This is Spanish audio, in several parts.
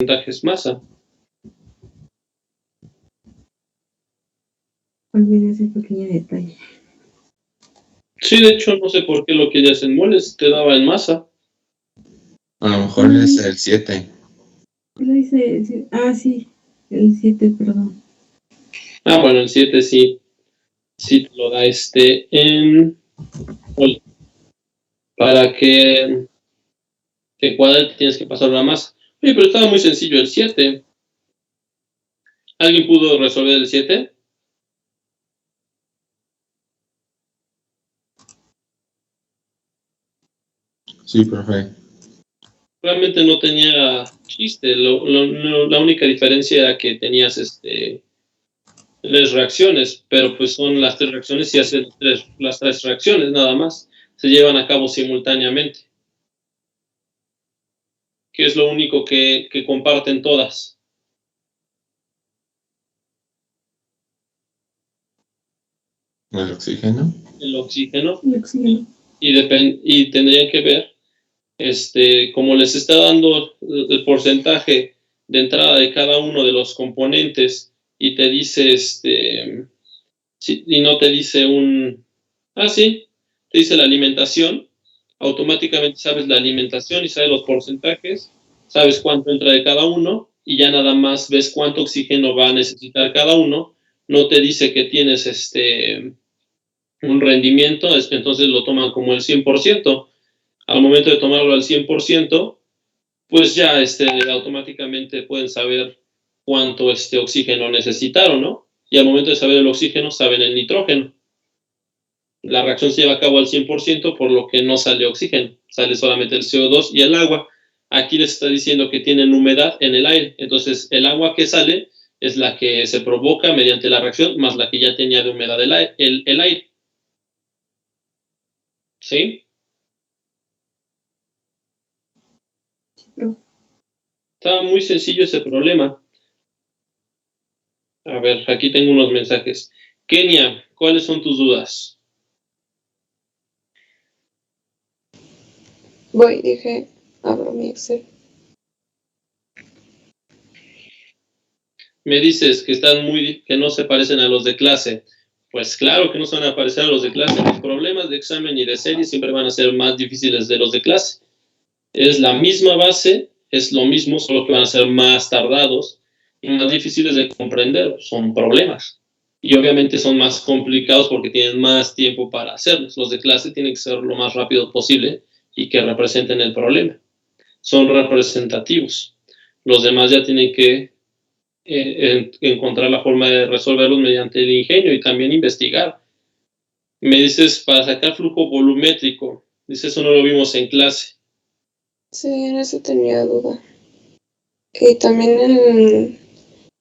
porcentaje es masa. Olvidé ese pequeño detalle. Sí, de hecho, no sé por qué lo querías en moles, te daba en masa. A lo mejor es el 7. Lo hice, sí. Sí, el 7, perdón. Bueno, el 7 sí te lo da en mole. Para que te cuadre tienes que pasar la masa. Oye, pero estaba muy sencillo el 7. ¿Alguien pudo resolver el 7? Sí, profe. Realmente no tenía chiste. La única diferencia era que tenías 3 reacciones, pero pues son las 3 reacciones y hacen las 3 reacciones nada más. Se llevan a cabo simultáneamente. Que es lo único que comparten todas. ¿El oxígeno? El oxígeno. El oxígeno. Y tendrían que ver, como les está dando el porcentaje de entrada de cada uno de los componentes y te dice, y no te dice sí, te dice la alimentación, automáticamente sabes la alimentación y sabes los porcentajes, sabes cuánto entra de cada uno y ya nada más ves cuánto oxígeno va a necesitar cada uno, no te dice que tienes un rendimiento, entonces lo toman como el 100%. Al momento de tomarlo al 100%, pues ya automáticamente pueden saber cuánto oxígeno necesitaron, ¿no? Y al momento de saber el oxígeno, saben el nitrógeno. La reacción se lleva a cabo al 100%, por lo que no sale oxígeno, sale solamente el CO2 y el agua. Aquí les está diciendo que tienen humedad en el aire, entonces el agua que sale es la que se provoca mediante la reacción, más la que ya tenía de humedad el aire. ¿Sí? Estaba muy sencillo ese problema. A ver, aquí tengo unos mensajes. Kenia, ¿cuáles son tus dudas? Abro mi Excel. Me dices que no se parecen a los de clase. Pues claro que no se van a parecer a los de clase. Los problemas de examen y de serie siempre van a ser más difíciles de los de clase. Es la misma base, es lo mismo, solo que van a ser más tardados y más difíciles de comprender. Son problemas. Y obviamente son más complicados porque tienen más tiempo para hacerlos. Los de clase tienen que ser lo más rápido posible y que representen el problema. Son representativos. Los demás ya tienen que encontrar la forma de resolverlos mediante el ingenio y también investigar. Me dices, para sacar flujo volumétrico, dices, eso no lo vimos en clase. Sí, en eso tenía duda. Y también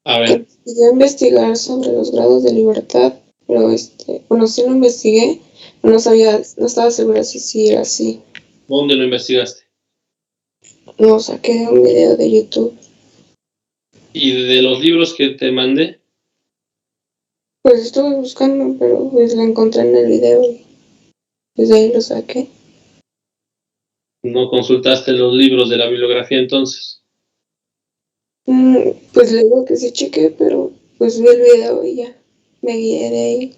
A ver. Quería investigar sobre los grados de libertad, pero sí lo investigué, no estaba segura si era así. ¿Dónde lo investigaste? Lo saqué de un video de YouTube. ¿Y de los libros que te mandé? Pues estuve buscando, pero pues lo encontré en el video y pues de ahí lo saqué. ¿No consultaste los libros de la bibliografía entonces? Pues le digo que sí chequé, pero pues vi el video y ya me guié de ahí.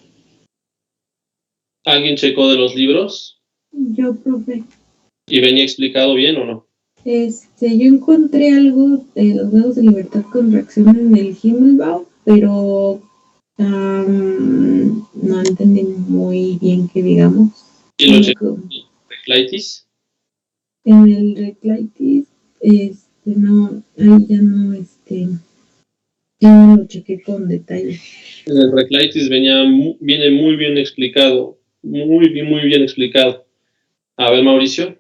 ¿Alguien checó de los libros? Yo, profe. ¿Y venía explicado bien o no? Yo encontré algo de los grados de libertad con reacción en el Himmelbau, pero no entendí muy bien qué digamos. ¿Y lo checó en Reclitis? En el Reclitis, no, ahí ya no, yo no lo chequé con detalle. En el Reclitis viene muy bien explicado, muy bien explicado. A ver, Mauricio.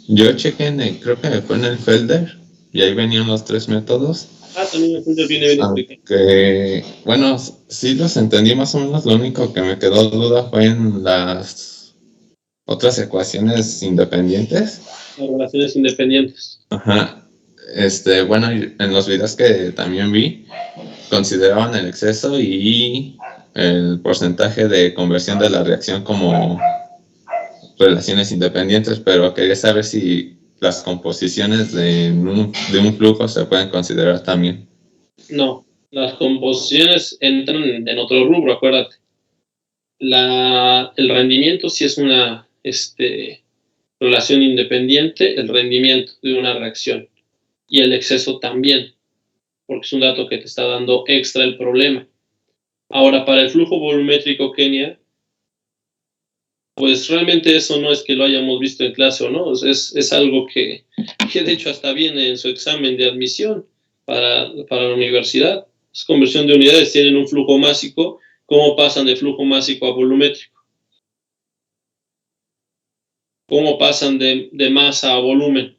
Yo chequé creo que fue en el Felder, y ahí venían los 3 métodos. También el Felder viene bien explicado. Que, bueno, sí los entendí más o menos, lo único que me quedó duda fue en las otras ecuaciones independientes. Las relaciones independientes. Ajá. Bueno, en los videos que también vi, consideraban el exceso y el porcentaje de conversión de la reacción como relaciones independientes, pero quería saber si las composiciones de un flujo se pueden considerar también. No, las composiciones entran en otro rubro, acuérdate. El rendimiento sí es una relación independiente, el rendimiento de una reacción. Y el exceso también, porque es un dato que te está dando extra el problema. Ahora, para el flujo volumétrico, Kenia, pues realmente eso no es que lo hayamos visto en clase o no, es algo que de hecho hasta viene en su examen de admisión para la universidad. Es conversión de unidades, tienen un flujo másico. ¿Cómo pasan de flujo másico a volumétrico? ¿Cómo pasan de masa a volumen?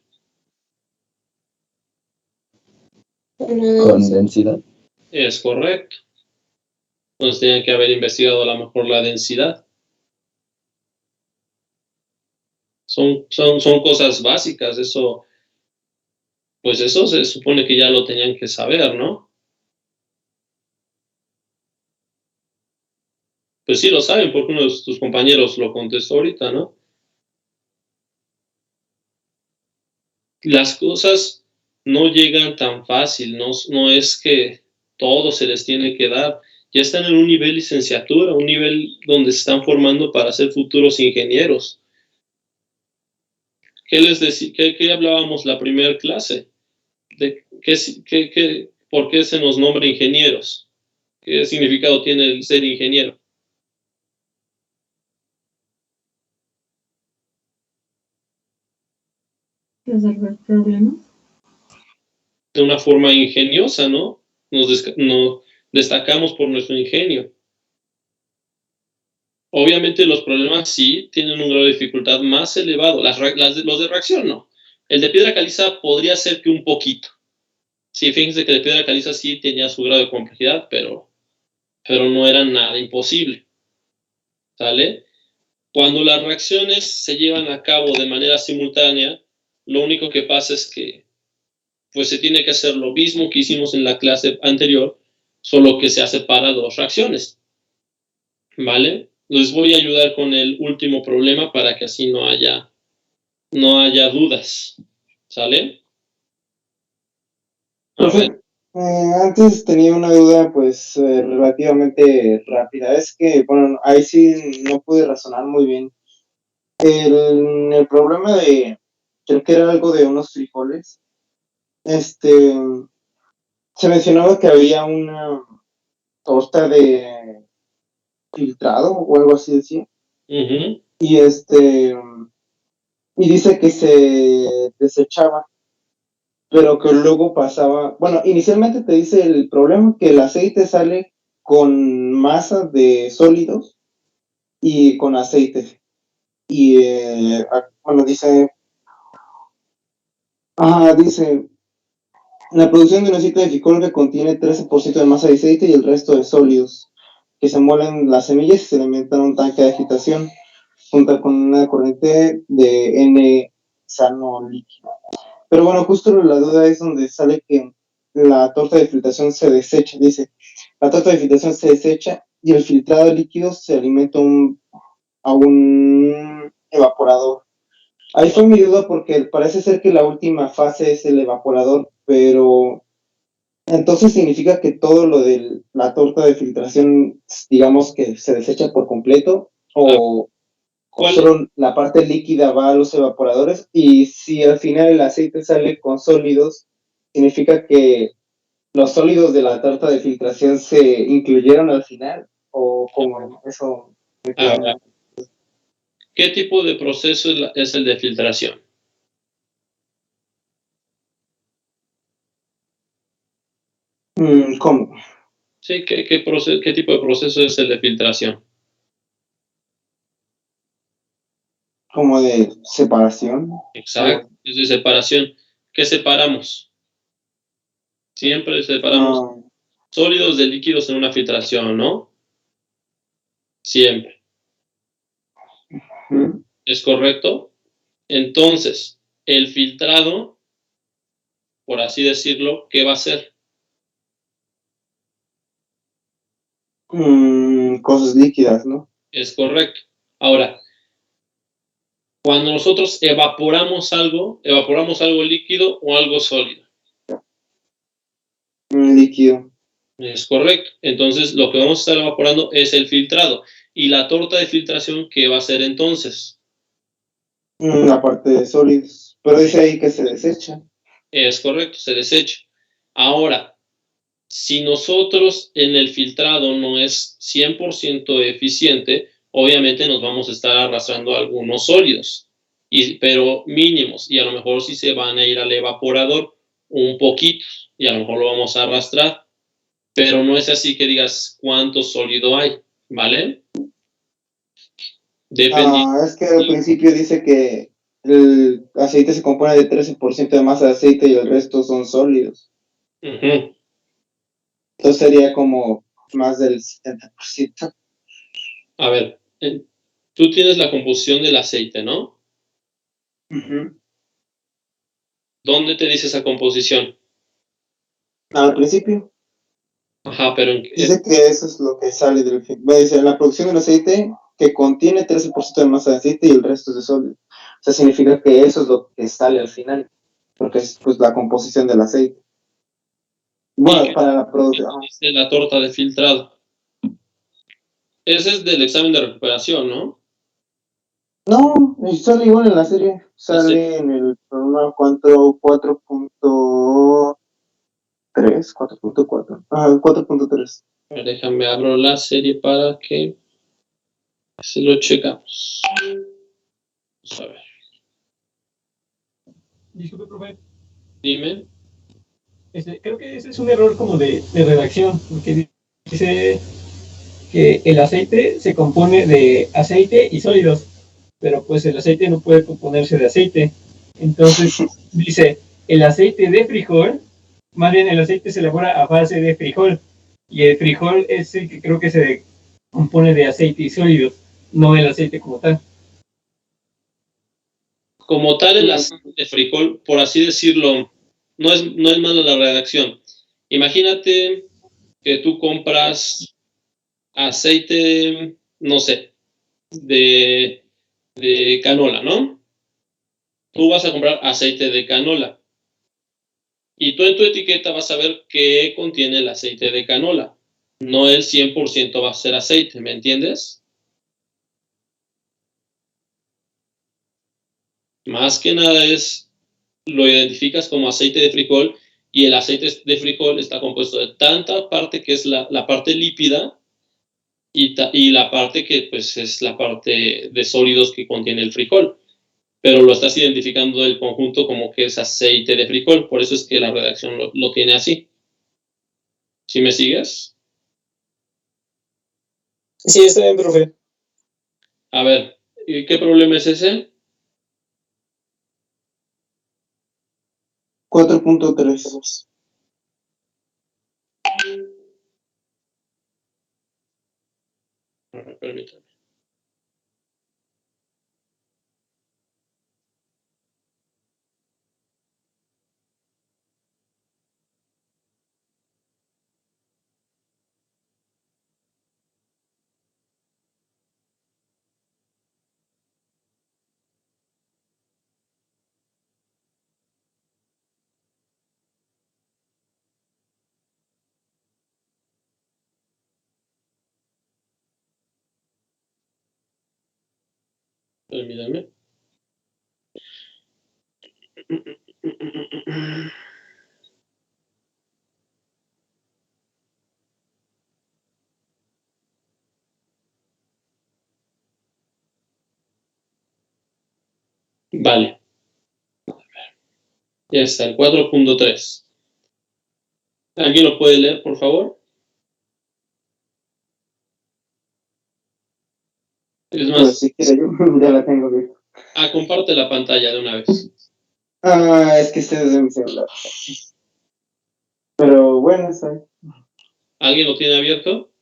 Con densidad. Es correcto. Entonces tenían que haber investigado a lo mejor la densidad. Son cosas básicas, eso, pues eso se supone que ya lo tenían que saber, ¿no? Pues sí lo saben, porque uno de tus compañeros lo contestó ahorita, ¿no? Las cosas no llegan tan fácil, no es que todo se les tiene que dar. Ya están en un nivel licenciatura, un nivel donde se están formando para ser futuros ingenieros. ¿Qué hablábamos la primera clase? De ¿por qué se nos nombra ingenieros? ¿Qué significado tiene el ser ingeniero? Resolver problemas. De una forma ingeniosa, ¿no? Nos destacamos por nuestro ingenio. Obviamente los problemas sí tienen un grado de dificultad más elevado. Los de reacción no. El de piedra caliza podría ser que un poquito. Sí, fíjense que el de piedra caliza sí tenía su grado de complejidad, pero no era nada imposible. ¿Sale? Cuando las reacciones se llevan a cabo de manera simultánea, lo único que pasa es que pues se tiene que hacer lo mismo que hicimos en la clase anterior, solo que se hace para dos reacciones. ¿Vale? Les voy a ayudar con el último problema para que así no haya dudas. ¿Sale? Profe, antes tenía una duda pues relativamente rápida. Es que, bueno, ahí sí no pude razonar muy bien. El problema creo que era algo de unos frijoles, se mencionaba que había una torta de filtrado o algo así decía. Uh-huh. Y y dice que se desechaba, pero que luego pasaba, bueno, inicialmente te dice el problema que el aceite sale con masa de sólidos y con aceite. Y bueno, dice, la producción de un aceite de frijol que contiene 13% de masa de aceite y el resto de sólidos, que se muelen las semillas y se alimentan en un tanque de agitación, junto con una corriente de N sano líquido. Pero bueno, justo la duda es donde sale que la torta de filtración se desecha, dice, la torta de filtración se desecha y el filtrado de líquidos se alimenta a un evaporador. Ahí fue mi duda porque parece ser que la última fase es el evaporador, pero entonces significa que todo lo de la torta de filtración, digamos que se desecha por completo, o solo la parte líquida va a los evaporadores, y si al final el aceite sale con sólidos, significa que los sólidos de la torta de filtración se incluyeron al final, o como eso me queda. ¿Qué tipo de proceso es el de filtración? ¿Cómo? Sí, ¿qué tipo de proceso es el de filtración? Como de separación. Exacto, es de separación. ¿Qué separamos? Siempre separamos sólidos de líquidos en una filtración, ¿no? Siempre. ¿Es correcto? Entonces, el filtrado, por así decirlo, ¿qué va a hacer? Cosas líquidas, ¿no? Es correcto. Ahora, Cuando nosotros evaporamos algo líquido o algo sólido. Un líquido. Es correcto. Entonces, lo que vamos a estar evaporando es el filtrado. ¿Y la torta de filtración qué va a ser entonces? Una parte de sólidos. Pero dice ahí que se desecha. Es correcto, se desecha. Ahora, si nosotros en el filtrado no es 100% eficiente, obviamente nos vamos a estar arrastrando algunos sólidos, pero mínimos, y a lo mejor sí se van a ir al evaporador un poquito, y a lo mejor lo vamos a arrastrar, pero no es así que digas cuánto sólido hay, ¿vale? Dependiendo. Es que al principio dice que el aceite se compone de 13% de masa de aceite y el resto son sólidos. Uh-huh. Entonces sería como más del 70%. A ver, tú tienes la composición del aceite, ¿no? Uh-huh. ¿Dónde te dice esa composición? Al principio. Ajá, pero Dice que eso es lo que sale del me dice, en la producción del aceite que contiene 13% de masa de aceite y el resto es de sólido. O sea, significa que eso es lo que sale al final, porque es pues la composición del aceite. Bueno, para la producción. Dice la torta de filtrado. Ese es del examen de recuperación, ¿no? No, sale igual en la serie. Sale en el programa 4.3, 4.4. Ah, 4.3. Déjame abro la serie para que se lo checamos. Vamos a ver. Disculpe, profe. Dime. Creo que ese es un error como de redacción, porque dice que el aceite se compone de aceite y sólidos, pero pues el aceite no puede componerse de aceite. Entonces dice, el aceite de frijol, más bien el aceite se elabora a base de frijol, y el frijol es el que creo que se compone de aceite y sólidos, no el aceite como tal. Como tal, el aceite de frijol, por así decirlo, no es mala la redacción. Imagínate que tú compras aceite, no sé, de canola, ¿no? Tú vas a comprar aceite de canola. Y tú en tu etiqueta vas a ver qué contiene el aceite de canola. No el 100% va a ser aceite, ¿me entiendes? Más que nada lo identificas como aceite de frijol y el aceite de frijol está compuesto de tanta parte que es la parte lípida y la parte que pues es la parte de sólidos que contiene el frijol. Pero lo estás identificando del conjunto como que es aceite de frijol, por eso es que la redacción lo tiene así. ¿Sí me sigues? Sí, está bien, profe. A ver, ¿y qué problema es ese? 4.3. Permítame. Permítame. Vale. Ya está, el 4.3. ¿Alguien lo puede leer, por favor? Es más, Pues si quiere, yo ya la tengo bien. comparte la pantalla de una vez. Es que este es de mi celular. Pero bueno, está bien. ¿Alguien lo tiene abierto?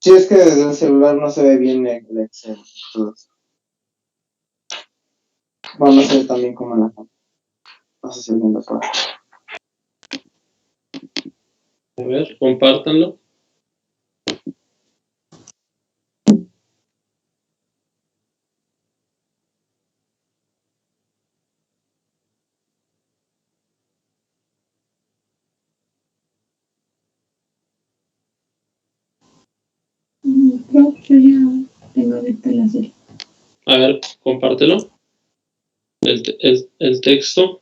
Sí, es que desde el celular no se ve bien el Excel. Bueno, no sé también cómo en la cámara. No sé si alguien lo puede. A ver, compártanlo. Creo que yo ya tengo abierta la serie. A ver, compártelo. El texto.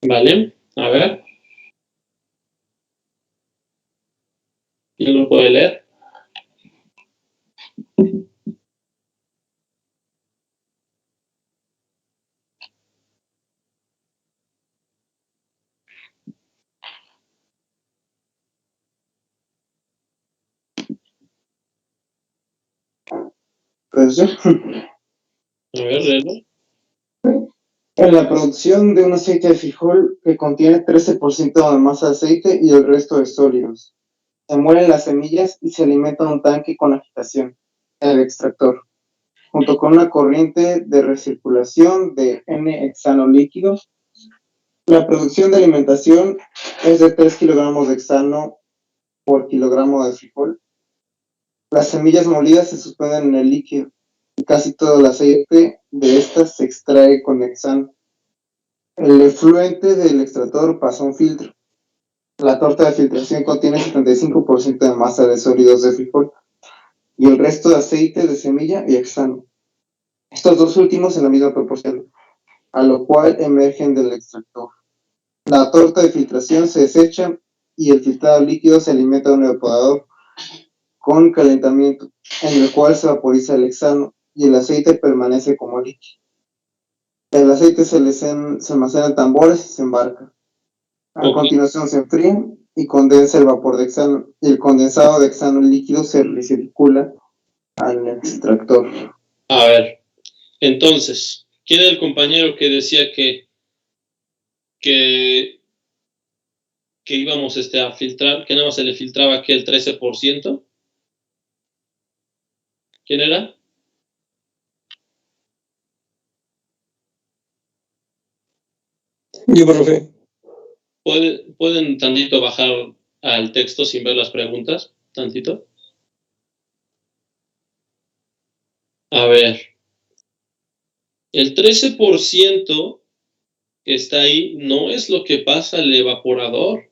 Vale, a ver. ¿Quién lo puede leer? Pues yo. A ver, léelo. En la producción de un aceite de frijol que contiene 13% de masa de aceite y el resto de sólidos. Se muelen las semillas y se alimenta un tanque con agitación, el extractor, junto con una corriente de recirculación de N-hexano líquido. La producción de alimentación es de 3 kilogramos de hexano por kilogramo de frijol. Las semillas molidas se suspenden en el líquido y casi todo el aceite de estas se extrae con hexano. El efluente del extractor pasa a un filtro. La torta de filtración contiene 75% de masa de sólidos de frijol y el resto de aceite de semilla y hexano. Estos dos últimos en la misma proporción, a lo cual emergen del extractor. La torta de filtración se desecha y el filtrado líquido se alimenta de un evaporador con calentamiento, en el cual se vaporiza el hexano y el aceite permanece como líquido. El aceite se almacena en tambores y se embarca. A continuación se enfría y condensa el vapor de hexano, y el condensado de hexano líquido se recircula al extractor. A ver, entonces, ¿quién era el compañero que decía que íbamos a filtrar, que nada más se le filtraba aquí el 13%? ¿Quién era? Yo, profe. ¿Pueden tantito bajar al texto sin ver las preguntas? Tantito. A ver. El 13% que está ahí no es lo que pasa al evaporador,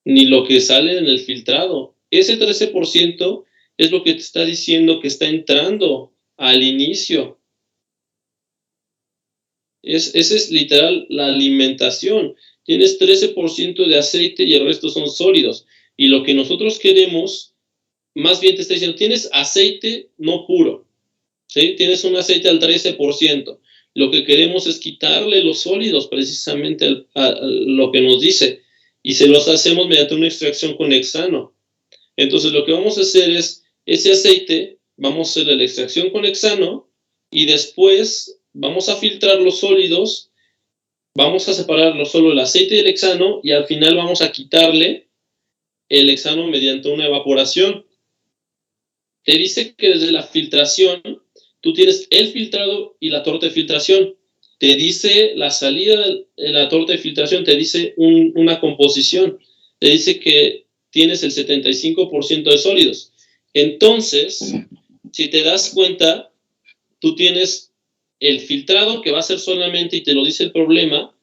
ni lo que sale en el filtrado. Ese 13% es lo que te está diciendo que está entrando al inicio. Esa es literal la alimentación. Tienes 13% de aceite y el resto son sólidos. Y lo que nosotros queremos, más bien te está diciendo, tienes aceite no puro, ¿sí? Tienes un aceite al 13%. Lo que queremos es quitarle los sólidos, precisamente a lo que nos dice. Y se los hacemos mediante una extracción con hexano. Entonces lo que vamos a hacer es, ese aceite, vamos a hacer la extracción con hexano y después vamos a filtrar los sólidos, vamos a separar solo el aceite del hexano y al final vamos a quitarle el hexano mediante una evaporación. Te dice que desde la filtración tú tienes el filtrado y la torta de filtración. Te dice la salida de la torta de filtración, te dice una composición, te dice que tienes el 75% de sólidos. Entonces, si te das cuenta, tú tienes el filtrado que va a ser solamente, y te lo dice el problema,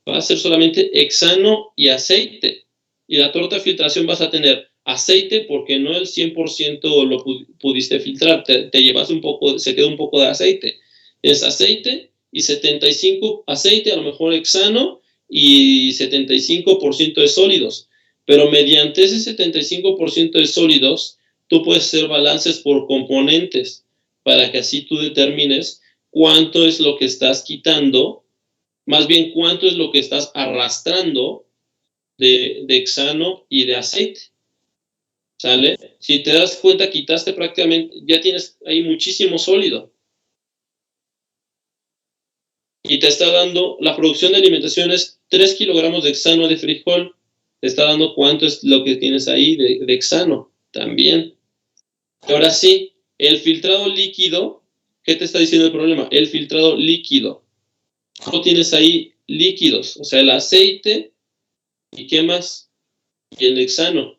va a ser solamente hexano y aceite. Y la torta de filtración vas a tener aceite porque no el 100% lo pudiste filtrar, te llevas un poco, se queda un poco de aceite. Es aceite y 75 aceite, a lo mejor hexano y 75% de sólidos. Pero mediante ese 75% de sólidos, tú puedes hacer balances por componentes para que así tú determines cuánto es lo que estás quitando, más bien cuánto es lo que estás arrastrando de hexano y de aceite. ¿Sale? Si te das cuenta, quitaste prácticamente, ya tienes ahí muchísimo sólido. Y te está dando, la producción de alimentación es 3 kilogramos de hexano de frijol. Te está dando cuánto es lo que tienes ahí de hexano también. Ahora sí, el filtrado líquido, ¿qué te está diciendo el problema? El filtrado líquido. Tú tienes ahí líquidos, o sea, el aceite, ¿y qué más? Y el hexano.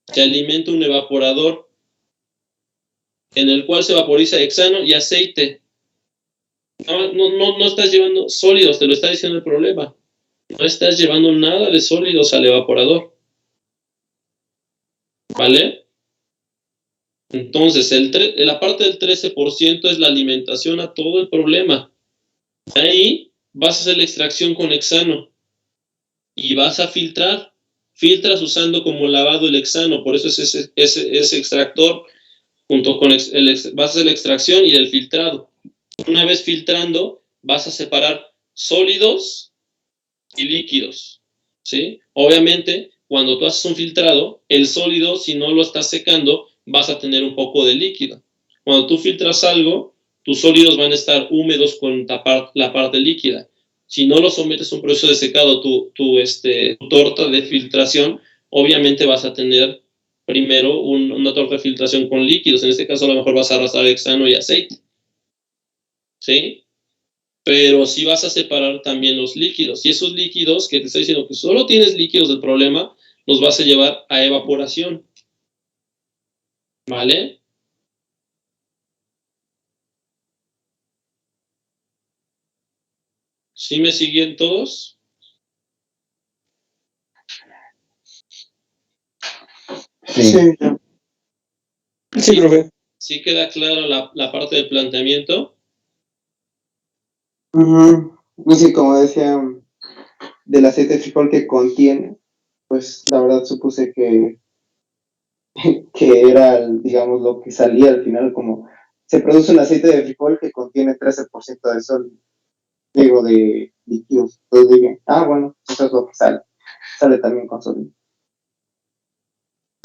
Se alimenta un evaporador en el cual se vaporiza hexano y aceite. No estás llevando sólidos, te lo está diciendo el problema. No estás llevando nada de sólidos al evaporador. ¿Vale? Entonces, la parte del 13% es la alimentación a todo el problema. Ahí vas a hacer la extracción con hexano y vas a filtrar. Filtras usando como lavado el hexano, por eso es ese extractor junto con vas a hacer la extracción y el filtrado. Una vez filtrando, vas a separar sólidos y líquidos, ¿sí? Obviamente, cuando tú haces un filtrado, el sólido, si no lo estás secando, vas a tener un poco de líquido. Cuando tú filtras algo, tus sólidos van a estar húmedos con la parte líquida. Si no lo sometes a un proceso de secado, tu torta de filtración, obviamente vas a tener primero una torta de filtración con líquidos. En este caso, a lo mejor vas a arrastrar hexano y aceite, ¿sí? Pero sí vas a separar también los líquidos. Y esos líquidos, que te estoy diciendo que solo tienes líquidos del problema, los vas a llevar a evaporación. ¿Vale? ¿Sí me siguen todos? Sí. Sí, profe. ¿Sí queda clara la parte del planteamiento? Sí, como decía, del aceite de frijol que contiene, pues la verdad supuse que era, digamos, lo que salía al final, como se produce un aceite de frijol que contiene 13% de sol, digo, de líquidos. Entonces dije, bueno, eso es lo que sale. Sale también con sólido.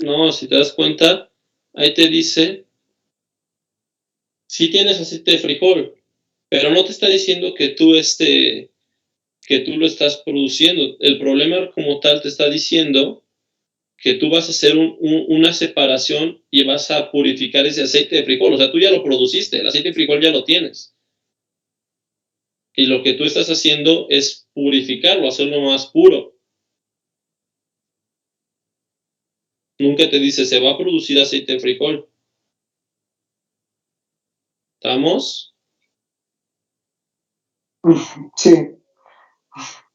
No, si te das cuenta, ahí te dice, sí tienes aceite de frijol, pero no te está diciendo que tú lo estás produciendo. El problema como tal te está diciendo que tú vas a hacer una separación y vas a purificar ese aceite de frijol. O sea, tú ya lo produciste, el aceite de frijol ya lo tienes. Y lo que tú estás haciendo es purificarlo, hacerlo más puro. Nunca te dice, se va a producir aceite de frijol. ¿Estamos? Sí.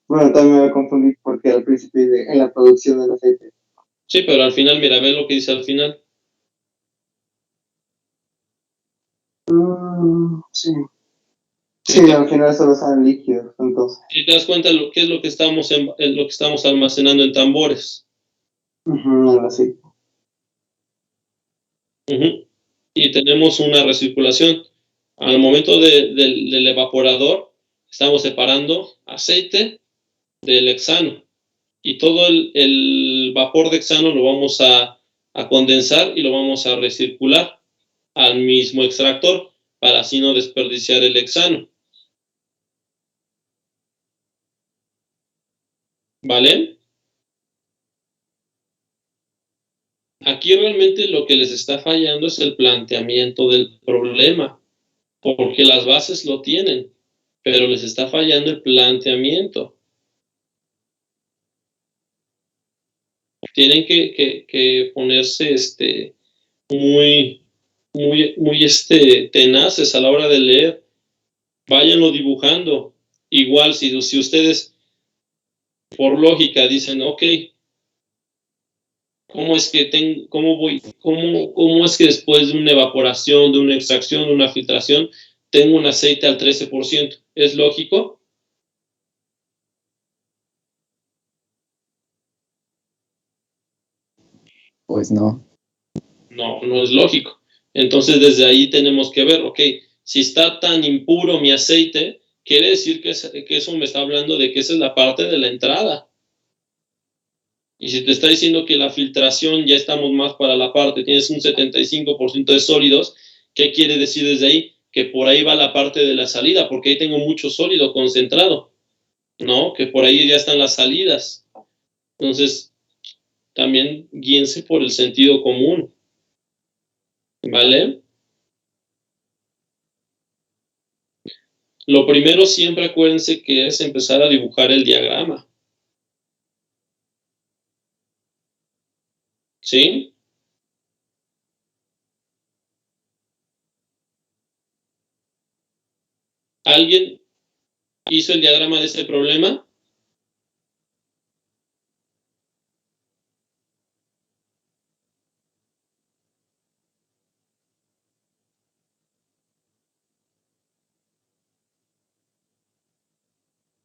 Bueno, también me voy a confundir porque al principio en la producción del aceite. Sí, pero al final, mira, ve lo que dice al final. Sí. Sí, al final solo salen líquidos, entonces. Si te das cuenta, ¿qué es lo que estamos almacenando en tambores? El aceite. Y tenemos una recirculación. Al momento del evaporador, estamos separando aceite del hexano. Y todo el vapor de hexano lo vamos a condensar y lo vamos a recircular al mismo extractor para así no desperdiciar el hexano. ¿Vale? Aquí realmente lo que les está fallando es el planteamiento del problema, porque las bases lo tienen, pero les está fallando el planteamiento. Tienen que ponerse muy tenaces a la hora de leer. Váyanlo dibujando. Igual si ustedes por lógica dicen, ok, ¿cómo es que cómo es que después de una evaporación, de una extracción, de una filtración, tengo un aceite al 13%? ¿Es lógico? Pues no. No es lógico. Entonces desde ahí tenemos que ver, ok, si está tan impuro mi aceite, quiere decir que eso me está hablando de que esa es la parte de la entrada. Y si te está diciendo que la filtración ya estamos más para la parte, tienes un 75% de sólidos, ¿qué quiere decir desde ahí? Que por ahí va la parte de la salida, porque ahí tengo mucho sólido concentrado, ¿no? Que por ahí ya están las salidas. Entonces, también guíense por el sentido común, ¿vale? Lo primero siempre acuérdense que es empezar a dibujar el diagrama. ¿Sí? ¿Alguien hizo el diagrama de ese problema?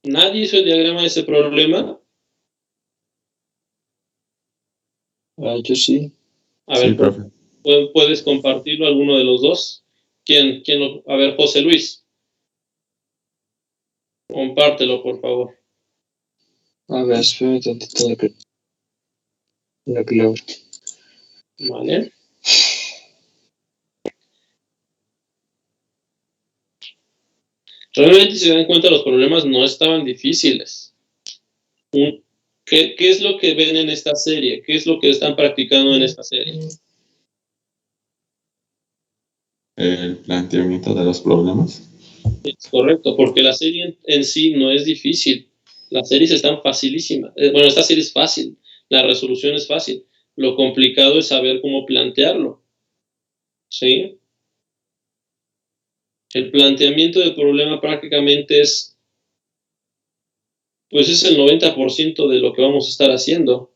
¿Nadie hizo el diagrama de ese problema? Yo sí. A ver, Sí, profe. ¿puedes compartirlo alguno de los dos? ¿Quién lo? A ver, José Luis. Compártelo, por favor. A ver, espérame tantito lo que logro. Vale. Realmente, si se dan cuenta, los problemas no estaban difíciles. ¿Qué es lo que ven en esta serie? ¿Qué es lo que están practicando en esta serie? El planteamiento de los problemas. Es correcto, porque la serie en sí no es difícil. Las series están facilísimas. Bueno, esta serie es fácil. La resolución es fácil. Lo complicado es saber cómo plantearlo. ¿Sí? El planteamiento del problema prácticamente es el 90% de lo que vamos a estar haciendo.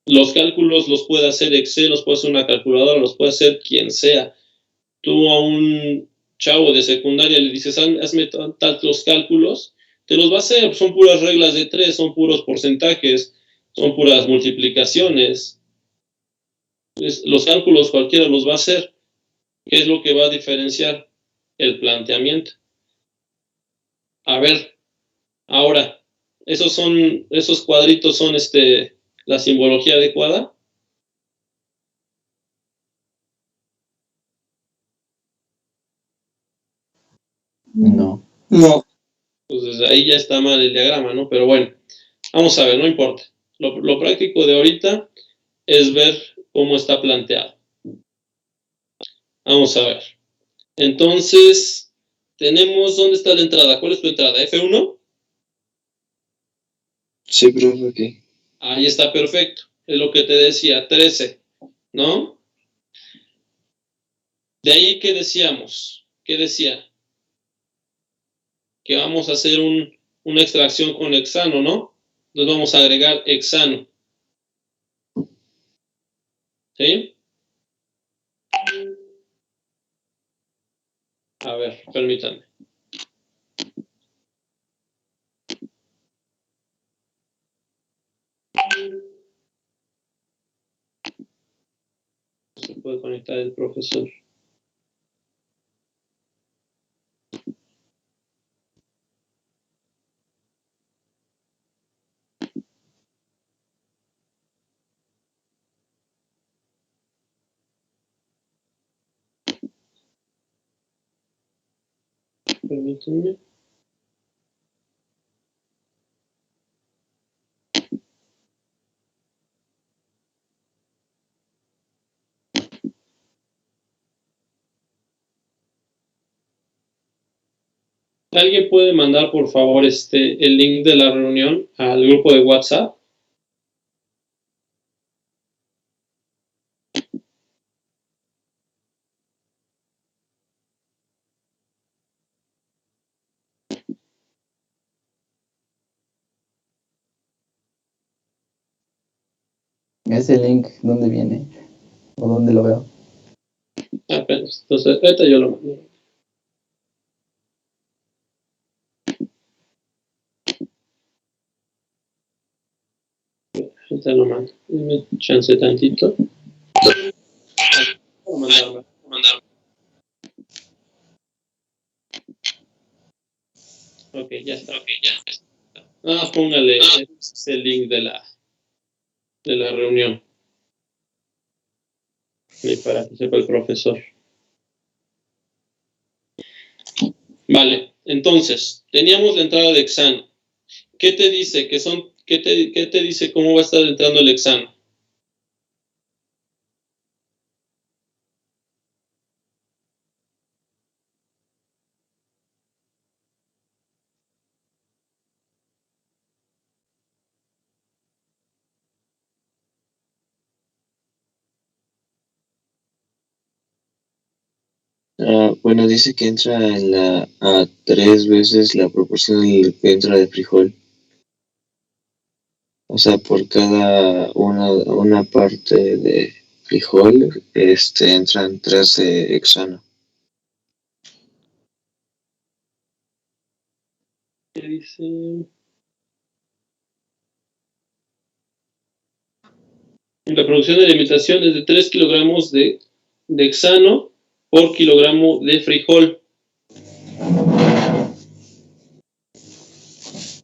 Los cálculos los puede hacer Excel, los puede hacer una calculadora, los puede hacer quien sea. Tú a un chavo de secundaria le dices, hazme tantos cálculos, te los va a hacer. Son puras reglas de 3, son puros porcentajes, son puras multiplicaciones. Los cálculos cualquiera los va a hacer. ¿Qué es lo que va a diferenciar? El planteamiento. A ver, ahora, esos cuadritos son la simbología adecuada. No. No. Pues desde ahí ya está mal el diagrama, ¿no? Pero bueno, vamos a ver, no importa. Lo práctico de ahorita es ver cómo está planteado. Vamos a ver. Entonces, ¿dónde está la entrada? ¿Cuál es tu entrada? ¿F1? Sí, profe, ok. Ahí está perfecto. Es lo que te decía, 13, ¿no? De ahí, ¿qué decíamos? ¿Qué decía? Que vamos a hacer una extracción con hexano, ¿no? Entonces vamos a agregar hexano. ¿Sí? A ver, permítanme. Se puede conectar el profesor. Permítanme. ¿Alguien puede mandar, por favor, el link de la reunión al grupo de WhatsApp? ¿Ese link dónde viene? ¿O dónde lo veo? Apenas. Entonces, ahorita yo lo mando. Ahorita lo mando. Dime chance tantito. Mandarme. Ok. ya está. Nada más póngale ese link de la reunión. Y para que sepa el profesor. Vale, entonces, teníamos la entrada de hexano. ¿Qué te dice? ¿Qué te dice cómo va a estar entrando el hexano? Bueno, dice que entra a 3 veces la proporción que entra de frijol. O sea, por cada una parte de frijol, entran 3 de hexano. ¿Qué dice? La producción de alimentación es de 3 kilogramos de hexano por kilogramo de frijol.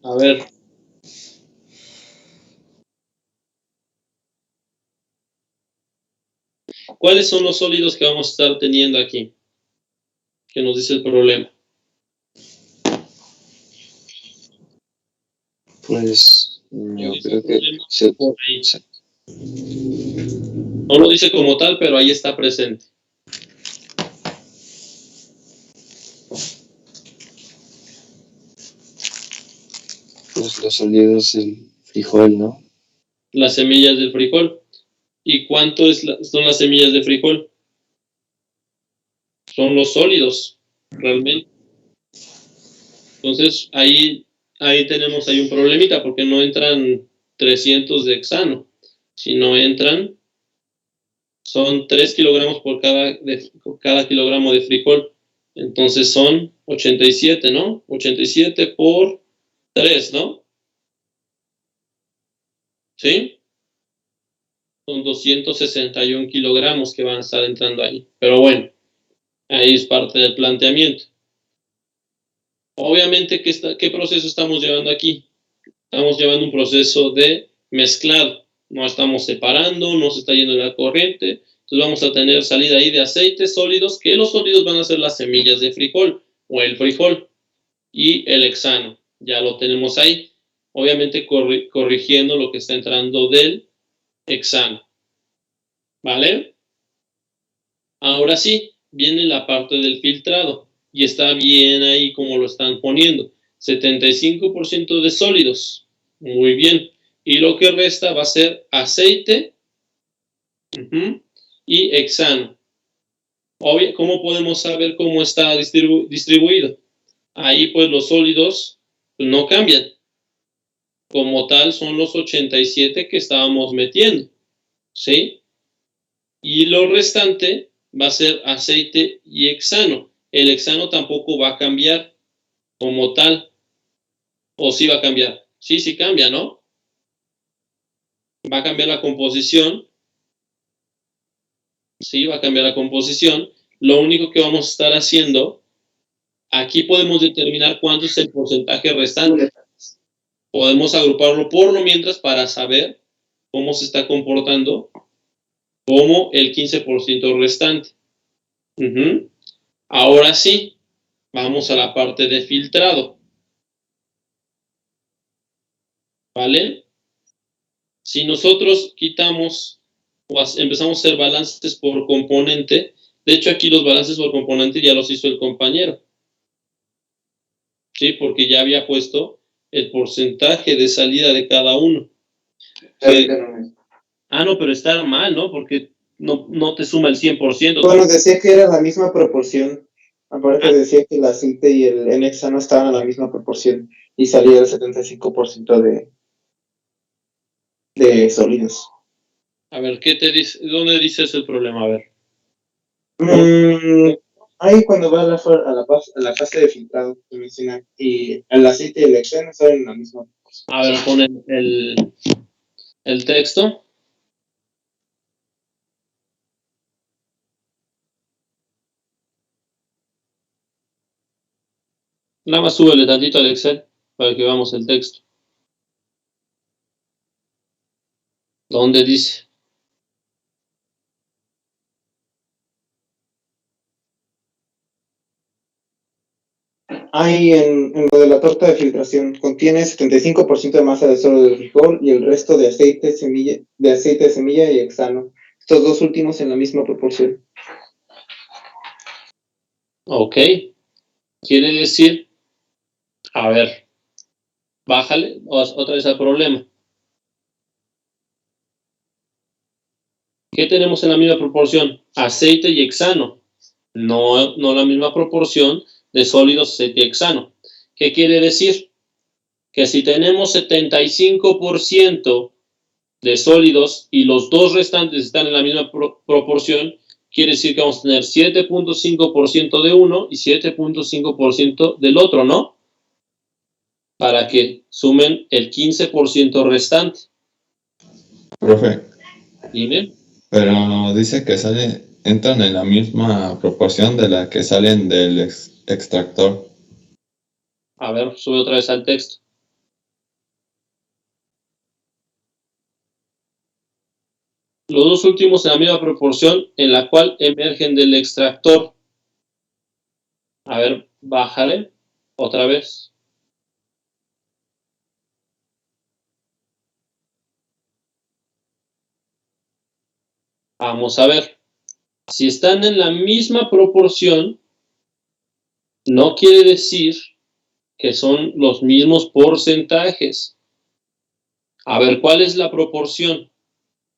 A ver. ¿Cuáles son los sólidos que vamos a estar teniendo aquí? Que nos dice el problema. Pues yo creo que no lo dice como tal, pero ahí está presente. Pues los sólidos del frijol, ¿no? Las semillas del frijol. ¿Y cuánto son las semillas de frijol? Son los sólidos, realmente. Entonces, ahí tenemos un problemita, porque no entran 300 de hexano. Si no entran, son 3 kilogramos por cada kilogramo de frijol. Entonces son 87, ¿no? 87 por 3, ¿no? ¿Sí? Son 261 kilogramos que van a estar entrando ahí. Pero bueno, ahí es parte del planteamiento. Obviamente, ¿qué proceso estamos llevando aquí? Estamos llevando un proceso de mezclado. No estamos separando, no se está yendo la corriente. Entonces vamos a tener salida ahí de aceites sólidos, que los sólidos van a ser las semillas de frijol o el frijol y el hexano. Ya lo tenemos ahí. Obviamente corrigiendo lo que está entrando del hexano. ¿Vale? Ahora sí, viene la parte del filtrado. Y está bien ahí como lo están poniendo. 75% de sólidos. Muy bien. Y lo que resta va a ser aceite y hexano. ¿Cómo podemos saber cómo está distribuido? Ahí pues los sólidos pues, no cambian. Como tal son los 87 que estábamos metiendo. ¿Sí? Y lo restante va a ser aceite y hexano. El hexano tampoco va a cambiar como tal. ¿O sí va a cambiar? Sí cambia, ¿no? Va a cambiar la composición. Sí, va a cambiar la composición. Lo único que vamos a estar haciendo, aquí podemos determinar cuánto es el porcentaje restante. Podemos agruparlo por lo mientras para saber cómo se está comportando como el 15% restante. Ahora sí, vamos a la parte de filtrado. ¿Vale? Si nosotros quitamos o empezamos a hacer balances por componente, de hecho aquí los balances por componente ya los hizo el compañero. Sí, porque ya había puesto el porcentaje de salida de cada uno. Sí. No, pero está mal, ¿no? Porque no te suma el 100%. Bueno, decía que era la misma proporción. Aparte decía que el aceite y el hexano estaban a la misma proporción y salía el 75% de sólidos. A ver, ¿qué te dice? ¿Dónde dices el problema? A ver. Ahí cuando va a la fase de filtrado que menciona, y el aceite y el hexano están en la misma proporción. A ver, ponen el texto. Nada más súbele tantito al Excel para que veamos el texto. ¿Dónde dice? Ahí en lo de la torta de filtración, contiene 75% de masa de sólido de frijol y el resto de aceite, de semilla y hexano. Estos dos últimos en la misma proporción. Ok. Quiere decir, a ver, bájale otra vez al problema. ¿Qué tenemos en la misma proporción? Aceite y hexano. No la misma proporción de sólidos, aceite y hexano. ¿Qué quiere decir? Que si tenemos 75% de sólidos y los dos restantes están en la misma proporción, quiere decir que vamos a tener 7.5% de uno y 7.5% del otro, ¿no? Para que sumen el 15% restante. Profe, Dime. pero dice que entran en la misma proporción de la que salen del extractor. A ver, sube otra vez al texto. Los dos últimos en la misma proporción en la cual emergen del extractor. A ver, bájale otra vez. Vamos a ver. Si están en la misma proporción, no quiere decir que son los mismos porcentajes. A ver, ¿cuál es la proporción?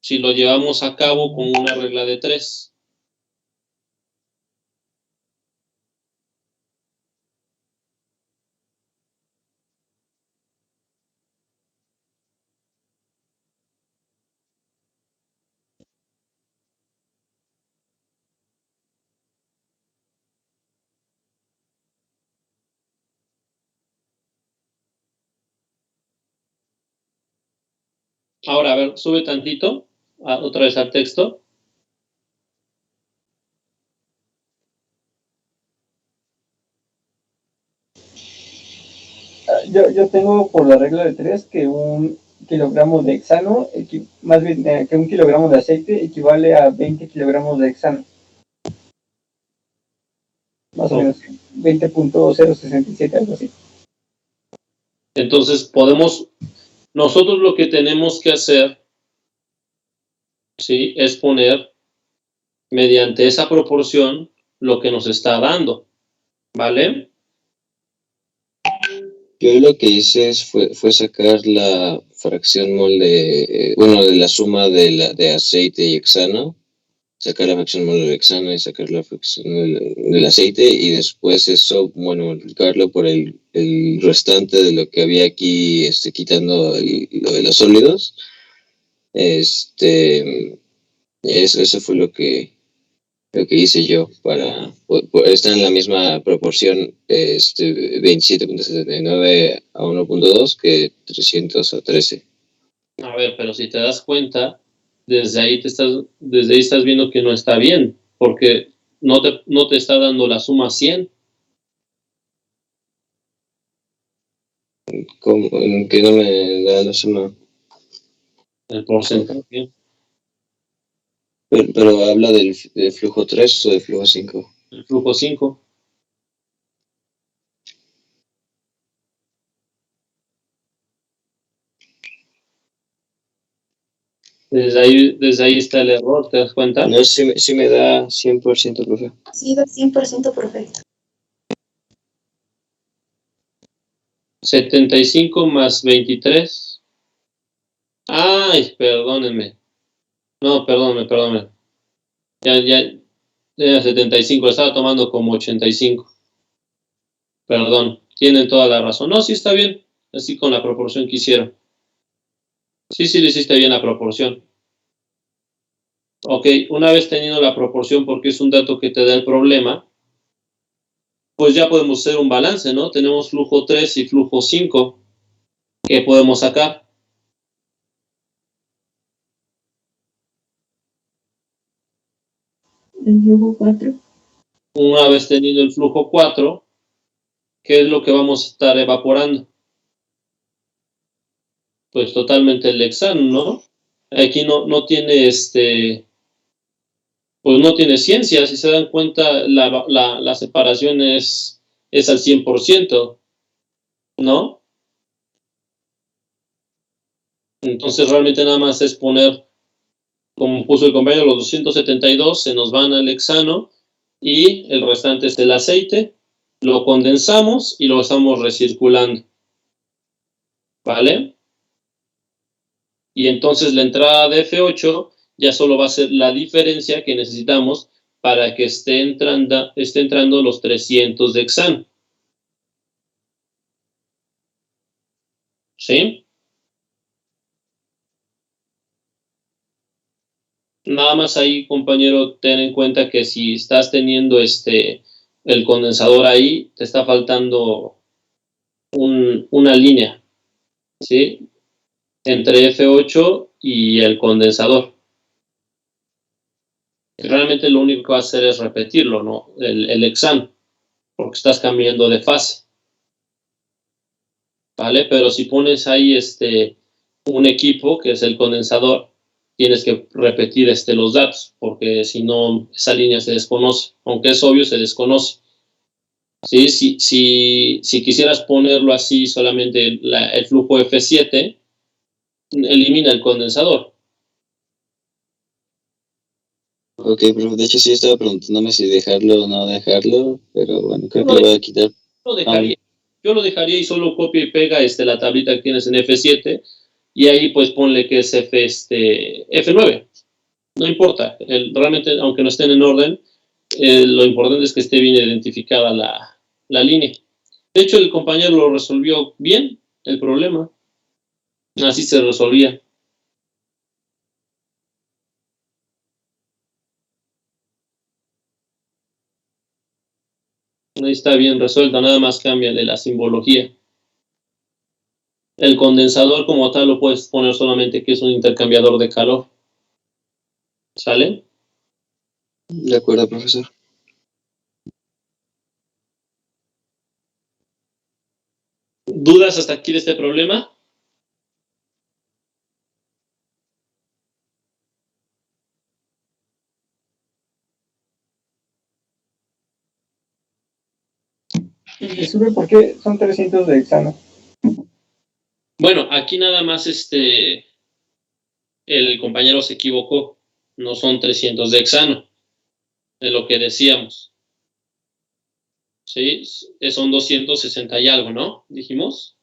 Si lo llevamos a cabo con una regla de 3. Ahora, a ver, sube tantito, otra vez al texto. Yo tengo por la regla de 3 que un kilogramo de hexano, más bien que un kilogramo de aceite equivale a 20 kilogramos de hexano. Más o menos 20.067, algo así. Entonces, nosotros lo que tenemos que hacer, ¿sí?, es poner mediante esa proporción lo que nos está dando, ¿vale? Yo lo que hice fue sacar la fracción mol de la suma de aceite y hexano, sacar la fracción mol del hexano y sacar la fracción del aceite, y después eso, multiplicarlo por el restante de lo que había aquí, quitando lo de los sólidos. Eso fue lo que hice yo para estar en la misma proporción, 27.79 a 1.2 que 300 a 13. A ver, pero si te das cuenta, desde ahí estás viendo que no está bien, porque no te está dando la suma 100. ¿En qué no me da la suma? El porcentaje. Pero habla del flujo 3 o del flujo 5. El flujo 5. Desde ahí está el error, ¿te das cuenta? No, sí me da 100%, profe. Sí, da 100%, profe. 75 más 23. Ay, perdónenme. No, perdónenme. Ya 75, estaba tomando como 85. Perdón, tienen toda la razón. No, sí está bien, así con la proporción que hicieron. Sí, le hiciste bien la proporción. Ok, una vez teniendo la proporción, porque es un dato que te da el problema, pues ya podemos hacer un balance, ¿no? Tenemos flujo 3 y flujo 5. ¿Qué podemos sacar? El flujo 4. Una vez teniendo el flujo 4, ¿qué es lo que vamos a estar evaporando? Pues totalmente el hexano, ¿no? Aquí no tiene pues no tiene ciencia. Si se dan cuenta, la separación es al 100%, ¿no? Entonces realmente nada más es poner, como puso el compañero, los 272 se nos van al hexano y el restante es el aceite, lo condensamos y lo estamos recirculando, ¿vale? Y entonces la entrada de F8 ya solo va a ser la diferencia que necesitamos para que esté entrando los 300 de hexano. ¿Sí? Nada más ahí, compañero, ten en cuenta que si estás teniendo el condensador ahí, te está faltando una línea, ¿sí? Entre F8 y el condensador. Realmente lo único que va a hacer es repetirlo, ¿no? El hexano, porque estás cambiando de fase. ¿Vale? Pero si pones ahí un equipo, que es el condensador, tienes que repetir los datos, porque si no, esa línea se desconoce. Aunque es obvio, se desconoce. ¿Sí? Si quisieras ponerlo así, solamente el flujo F7, elimina el condensador. Ok, pero de hecho sí estaba preguntándome si dejarlo o no dejarlo, pero bueno, creo que lo voy a quitar. Yo lo dejaría y solo copia y pega la tablita que tienes en F7 y ahí pues ponle que es F9. No importa, realmente aunque no estén en orden, lo importante es que esté bien identificada la línea. De hecho, el compañero lo resolvió bien, el problema. Así se resolvía. Ahí está bien resuelta, nada más cámbiale la simbología. El condensador como tal lo puedes poner solamente que es un intercambiador de calor. ¿Sale? De acuerdo, profesor. ¿Dudas hasta aquí de este problema? ¿Sube por qué son 300 de hexano? Bueno, aquí nada más el compañero se equivocó. No son 300 de hexano, de lo que decíamos. ¿Sí? Son 260 y algo, ¿no? Dijimos.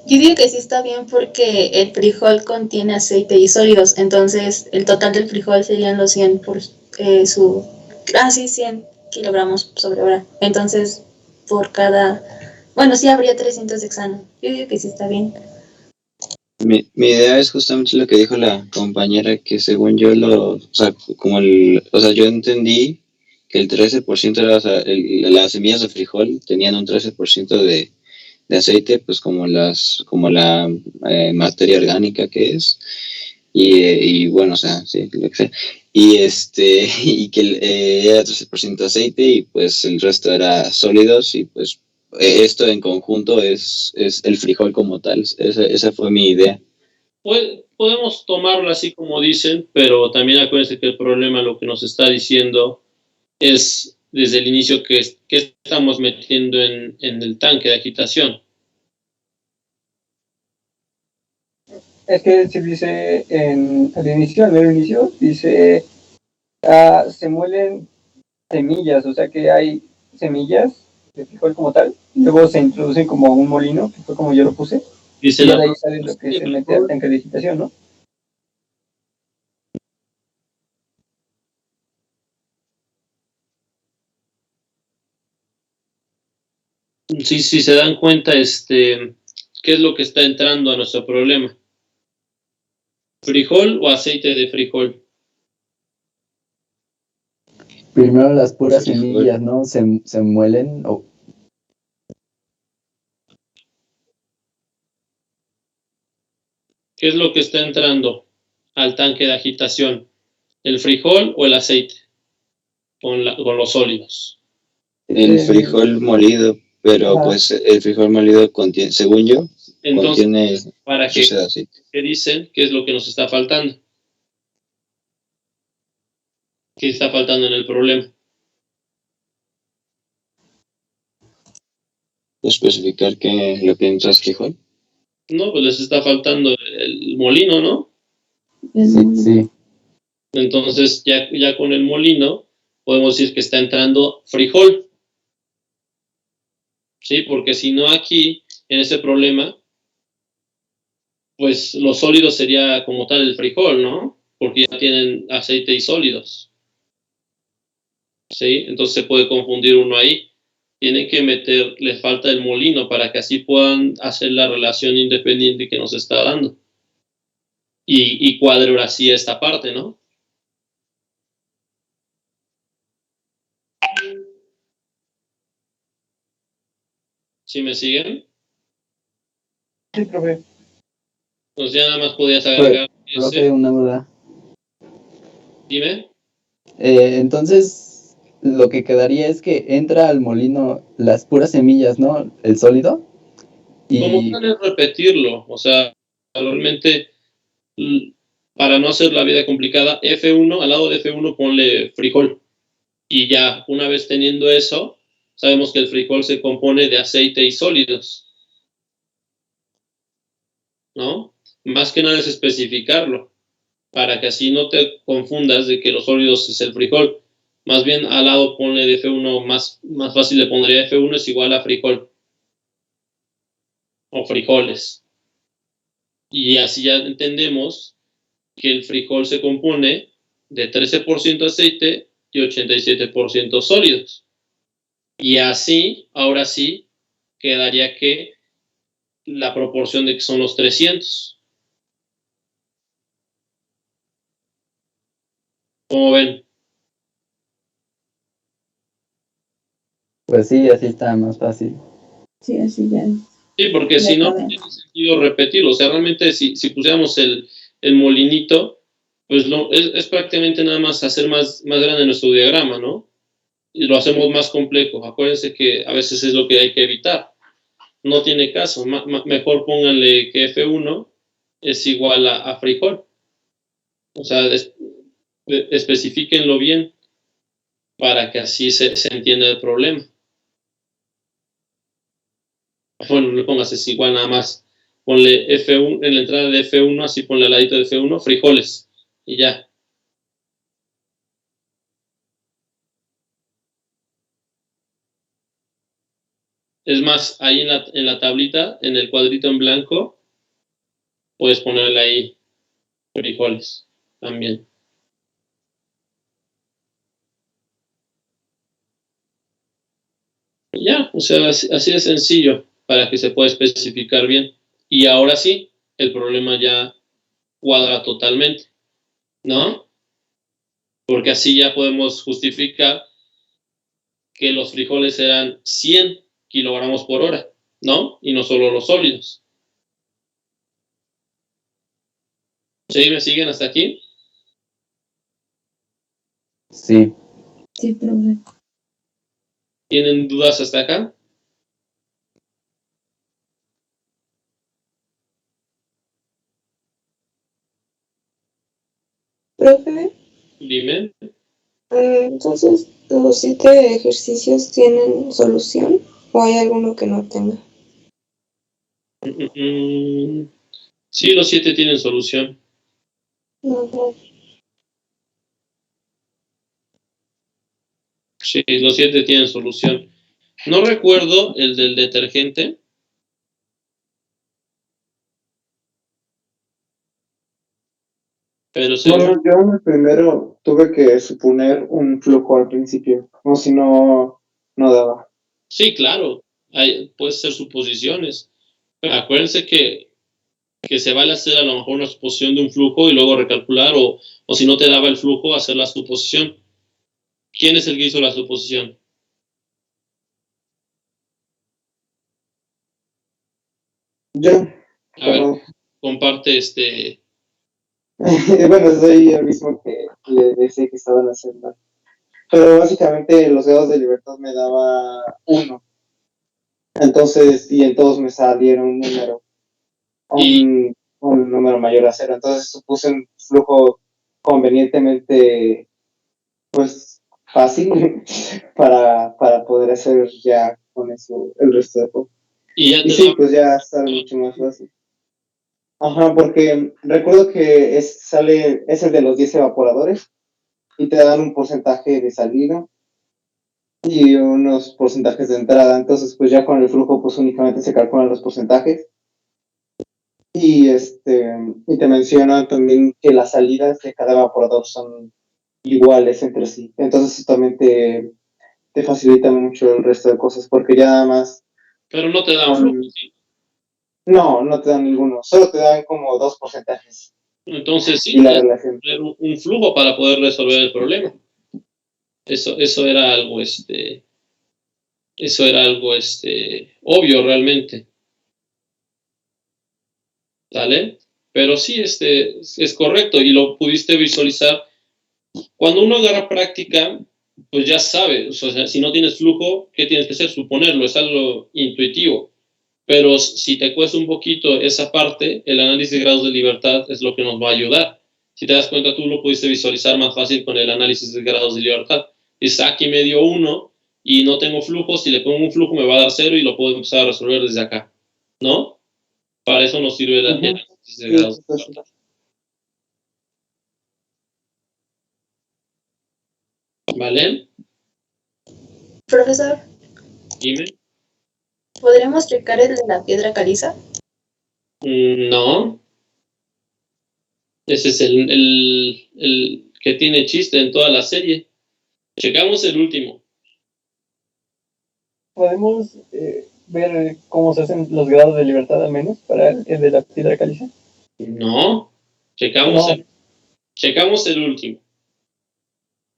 Yo digo que sí está bien porque el frijol contiene aceite y sólidos, entonces el total del frijol serían los 100 por 100 kilogramos sobre hora. Entonces, por cada... Bueno, sí habría 300 de hexano. Yo digo que sí está bien. Mi idea es justamente lo que dijo la compañera, que según yo yo entendí que el 13% era, las semillas de frijol tenían un 13% de aceite, pues como la materia orgánica que es, y bueno, o sea, sí, lo que sea, y que era 13% aceite y pues el resto era sólidos y pues esto en conjunto es el frijol como tal. Esa fue mi idea. Podemos tomarlo así como dicen, pero también acuérdense que el problema, lo que nos está diciendo es desde el inicio que estamos metiendo en el tanque de agitación. Es que se dice al mero inicio, dice se muelen semillas, o sea que hay semillas de frijol como tal, luego se introducen como un molino, que fue como yo lo puse, Dice y de ahí sale lo que se mete al tanque de agitación, ¿no? Si se dan cuenta, ¿qué es lo que está entrando a nuestro problema? ¿Frijol o aceite de frijol? Primero las puras semillas, ¿no? Se muelen. ¿Qué es lo que está entrando al tanque de agitación? ¿El frijol o el aceite? Con los sólidos. El frijol molido. Pero Ajá. pues el frijol molido contiene, según yo, Entonces, contiene ¿para qué? suciedad aceite. ¿Qué dicen? ¿Qué es lo que nos está faltando? ¿Qué está faltando en el problema? Especificar que lo que entra es frijol. No, pues les está faltando el molino, ¿no? Sí. Entonces, ya con el molino, podemos decir que está entrando frijol. ¿Sí? Porque si no aquí, en ese problema, pues los sólidos sería como tal el frijol, ¿no? Porque ya tienen aceite y sólidos. ¿Sí? Entonces se puede confundir uno ahí. Tienen que le falta el molino para que así puedan hacer la relación independiente que nos está dando. Y cuadre ahora sí esta parte, ¿no? ¿Sí me siguen? Sí, profe. Pues ya nada más podías agregar Profe, ese. una duda. Dime. Entonces, lo que quedaría es que entra al molino las puras semillas, ¿no? El sólido. Como Y tal es repetirlo, o sea, realmente para no hacer la vida complicada, F1, al lado de F1 ponle frijol. Y ya, una vez teniendo eso, sabemos que el frijol se compone de aceite y sólidos, ¿no? Más que nada es especificarlo, para que así no te confundas de que los sólidos es el frijol. Más bien al lado ponle de F1, más fácil le pondría F1 es igual a frijol, o frijoles. Y así ya entendemos que el frijol se compone de 13% aceite y 87% sólidos. Y así, ahora sí, quedaría que la proporción de que son los 300. ¿Cómo ven? pues sí, así está más fácil. Sí, así ya. Sí, porque Ya si no, no sabemos. tiene sentido repetirlo. O sea, realmente si pusiéramos el molinito, pues es prácticamente nada más hacer más grande nuestro diagrama, ¿no? Y lo hacemos más complejo. Acuérdense que a veces es lo que hay que evitar. No tiene caso. Mejor pónganle que F1 es igual a frijol. O sea, especifíquenlo bien para que así se entienda el problema. Bueno, no le pongas es igual nada más. Ponle F1, en la entrada de F1, así ponle al ladito de F1, frijoles. Y ya. Es más, ahí en la tablita, en el cuadrito en blanco, puedes ponerle ahí frijoles también. Y ya, o sea, así de sencillo para que se pueda especificar bien. Y ahora sí, el problema ya cuadra totalmente, ¿no? Porque así ya podemos justificar que los frijoles eran 100 kilogramos por hora, ¿no? Y no solo los sólidos. ¿Sí? ¿Me siguen hasta aquí? Sí. Sí, profe. ¿Tienen dudas hasta acá? Profe, Dime. entonces, ¿los 7 ejercicios tienen solución o hay alguno que no tenga? Sí, los 7 tienen solución. No. Sí, los 7 tienen solución. No recuerdo el del detergente. Pero Bueno, yo en el primero tuve que suponer un flujo al principio, o si no, no daba. sí, claro, puede ser suposiciones. Pero acuérdense que se vale hacer a lo mejor una suposición de un flujo y luego recalcular, o si no te daba el flujo, hacer la suposición. ¿Quién es el que hizo la suposición? Yo, A ver, comparte bueno, soy el mismo que le decía que estaba en la celda. Pero básicamente los grados de libertad me daba 1. Entonces, y en todos me salieron un número, un número mayor a 0. Entonces supuse un flujo convenientemente, pues, fácil para poder hacer ya con eso el resto de juego. Y ya Y te sí, da- pues ya sale mucho más fácil. Ajá, porque recuerdo que es el de los 10 evaporadores y te dan un porcentaje de salida y unos porcentajes de entrada. Entonces, pues ya con el flujo, pues únicamente se calculan los porcentajes. Y y te menciona también que las salidas de cada evaporador son iguales entre sí. Entonces, eso también te facilita mucho el resto de cosas, porque ya nada más. Pero no te dan flujo, ¿sí? No, no te dan ninguno, solo te dan como 2 porcentajes. Entonces sí, Y la tienes que relación. tener un flujo para poder resolver el problema. Eso era algo, obvio realmente, ¿vale? Pero sí, es correcto y lo pudiste visualizar. Cuando uno agarra práctica, pues ya sabe, o sea, si no tienes flujo, ¿qué tienes que hacer? Suponerlo, es algo intuitivo. Pero si te cuesta un poquito esa parte, el análisis de grados de libertad es lo que nos va a ayudar. Si te das cuenta, tú lo pudiste visualizar más fácil con el análisis de grados de libertad. Dices, aquí me dio 1 y no tengo flujo, si le pongo un flujo me va a dar 0 y lo puedo empezar a resolver desde acá, ¿no? Para eso nos sirve el análisis de grados de libertad. ¿Vale? Profesor, Dime. ¿podríamos checar el de la piedra caliza? No. Ese es el que tiene chiste en toda la serie. Checamos el último. ¿Podemos ver cómo se hacen los grados de libertad al menos para el de la piedra caliza? No. Checamos el último.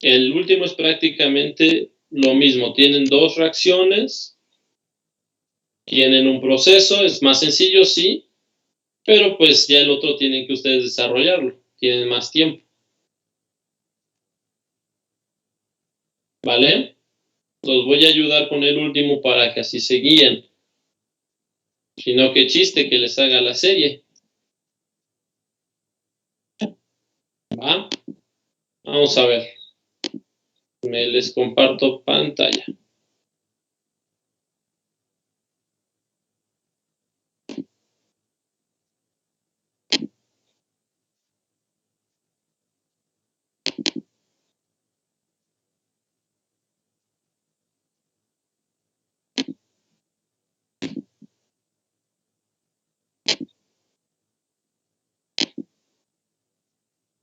El último es prácticamente lo mismo. Tienen 2 reacciones, tienen un proceso, es más sencillo, sí, pero pues ya el otro tienen que ustedes desarrollarlo, tienen más tiempo. ¿Vale? Los voy a ayudar con el último para que así se guíen. Si no, qué chiste que les haga la serie. ¿Va? Vamos a ver. Les comparto pantalla.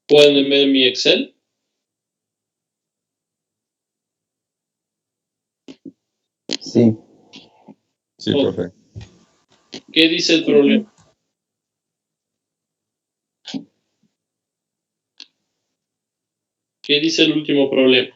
¿Pueden ver mi Excel? Sí. Sí, profe. ¿Qué dice el problema? ¿Qué dice el último problema?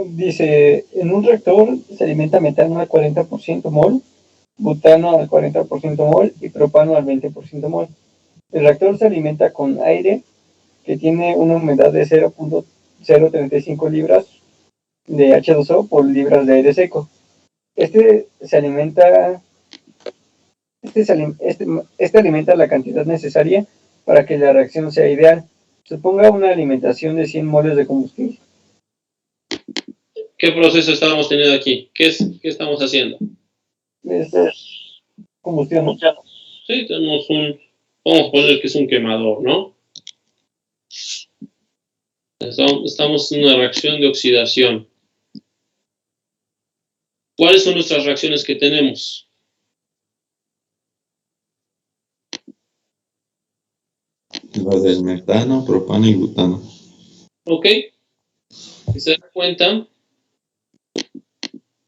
Dice, en un reactor se alimenta metano al 40% mol, butano al 40% mol y propano al 20% mol. El reactor se alimenta con aire que tiene una humedad de 0.035 libras de H2O por libras de aire seco. Este alimenta la cantidad necesaria para que la reacción sea ideal. Suponga una alimentación de 100 moles de combustible. ¿Qué proceso estamos teniendo aquí? ¿Qué estamos haciendo? Es combustión. Sí, tenemos vamos a poner que es un quemador, ¿no? Estamos en una reacción de oxidación. ¿Cuáles son nuestras reacciones que tenemos? Lo del metano, propano y butano. ¿Ok? Si se dan cuenta,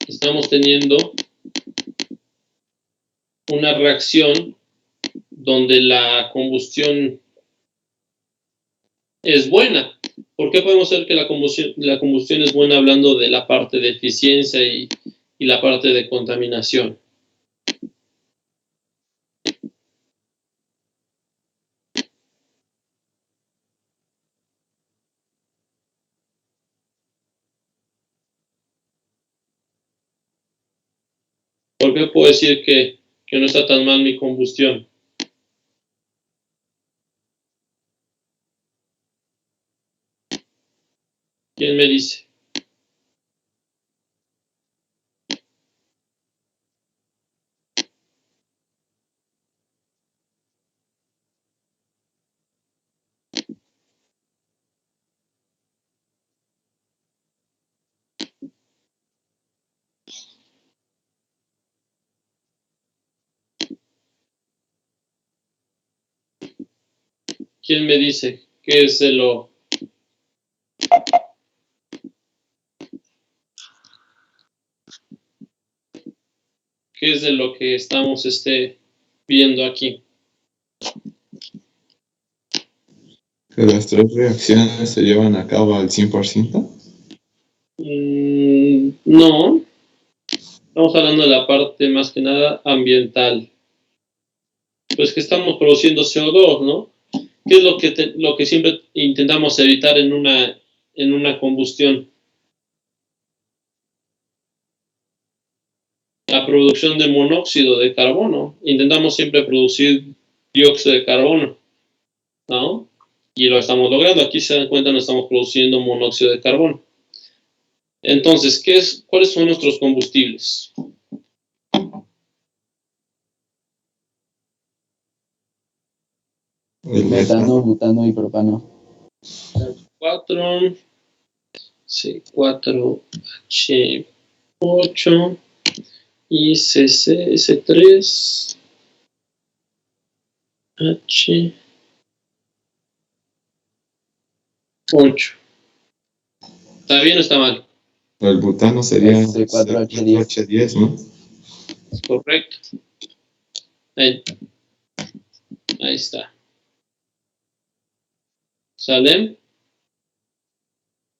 estamos teniendo una reacción donde la combustión es buena, ¿Por qué podemos ver que la combustión es buena hablando de la parte de eficiencia y la parte de contaminación? ¿Por qué puedo decir que no está tan mal mi combustión? ¿Quién me dice? ¿Quién me dice qué es de lo que estamos viendo aquí? Que las tres reacciones se llevan a cabo al 100%. No, estamos hablando de la parte más que nada ambiental. Pues que estamos produciendo CO2, ¿no? ¿Qué es lo que siempre intentamos evitar en una combustión? La producción de monóxido de carbono. Intentamos siempre producir dióxido de carbono, ¿no? Y lo estamos logrando. Aquí se dan cuenta, no estamos produciendo monóxido de carbono. Entonces, ¿cuáles son nuestros combustibles? Metano, butano y propano. 4, C4H8 y CCS3 H8. ¿Está bien o está mal? El butano sería C4H10. C4H10, ¿no? Es correcto. Ahí está. ¿Sale?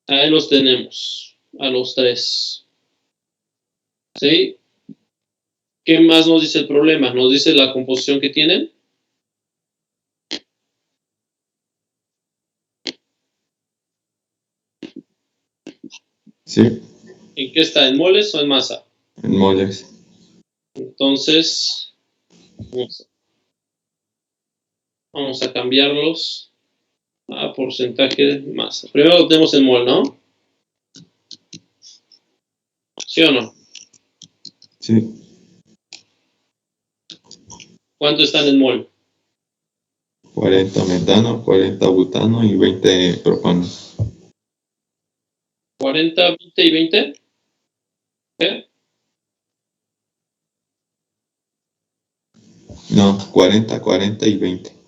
Ahí los tenemos, a los tres. ¿Sí? ¿Qué más nos dice el problema? ¿Nos dice la composición que tienen? Sí, ¿En qué está? ¿En moles o en masa? en moles. Entonces, vamos a cambiarlos a porcentaje de masa. Primero lo tenemos en mol, ¿no? ¿Sí o no? Sí, ¿Cuánto están en mol? 40 metano, 40 butano y 20 propano. 40, 20 y 20. ¿Qué? No, 40, 40 y 20.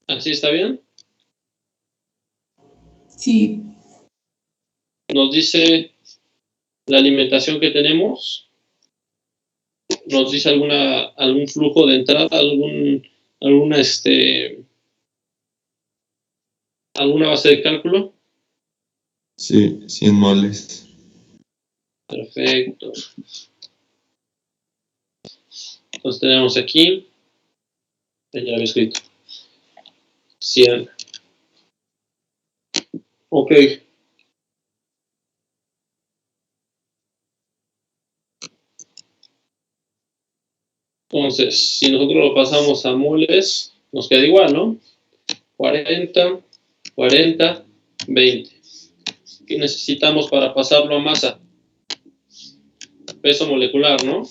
¿Así está bien? Sí, Nos dice la alimentación que tenemos. Nos dice algún flujo de entrada, alguna alguna base de cálculo. Sí, 100 moles. Perfecto. Entonces tenemos aquí, ya lo había escrito, 100. Ok. Entonces, si nosotros lo pasamos a moles, nos queda igual, ¿no? 40, 40, 20. ¿Qué necesitamos para pasarlo a masa? Peso molecular, ¿no?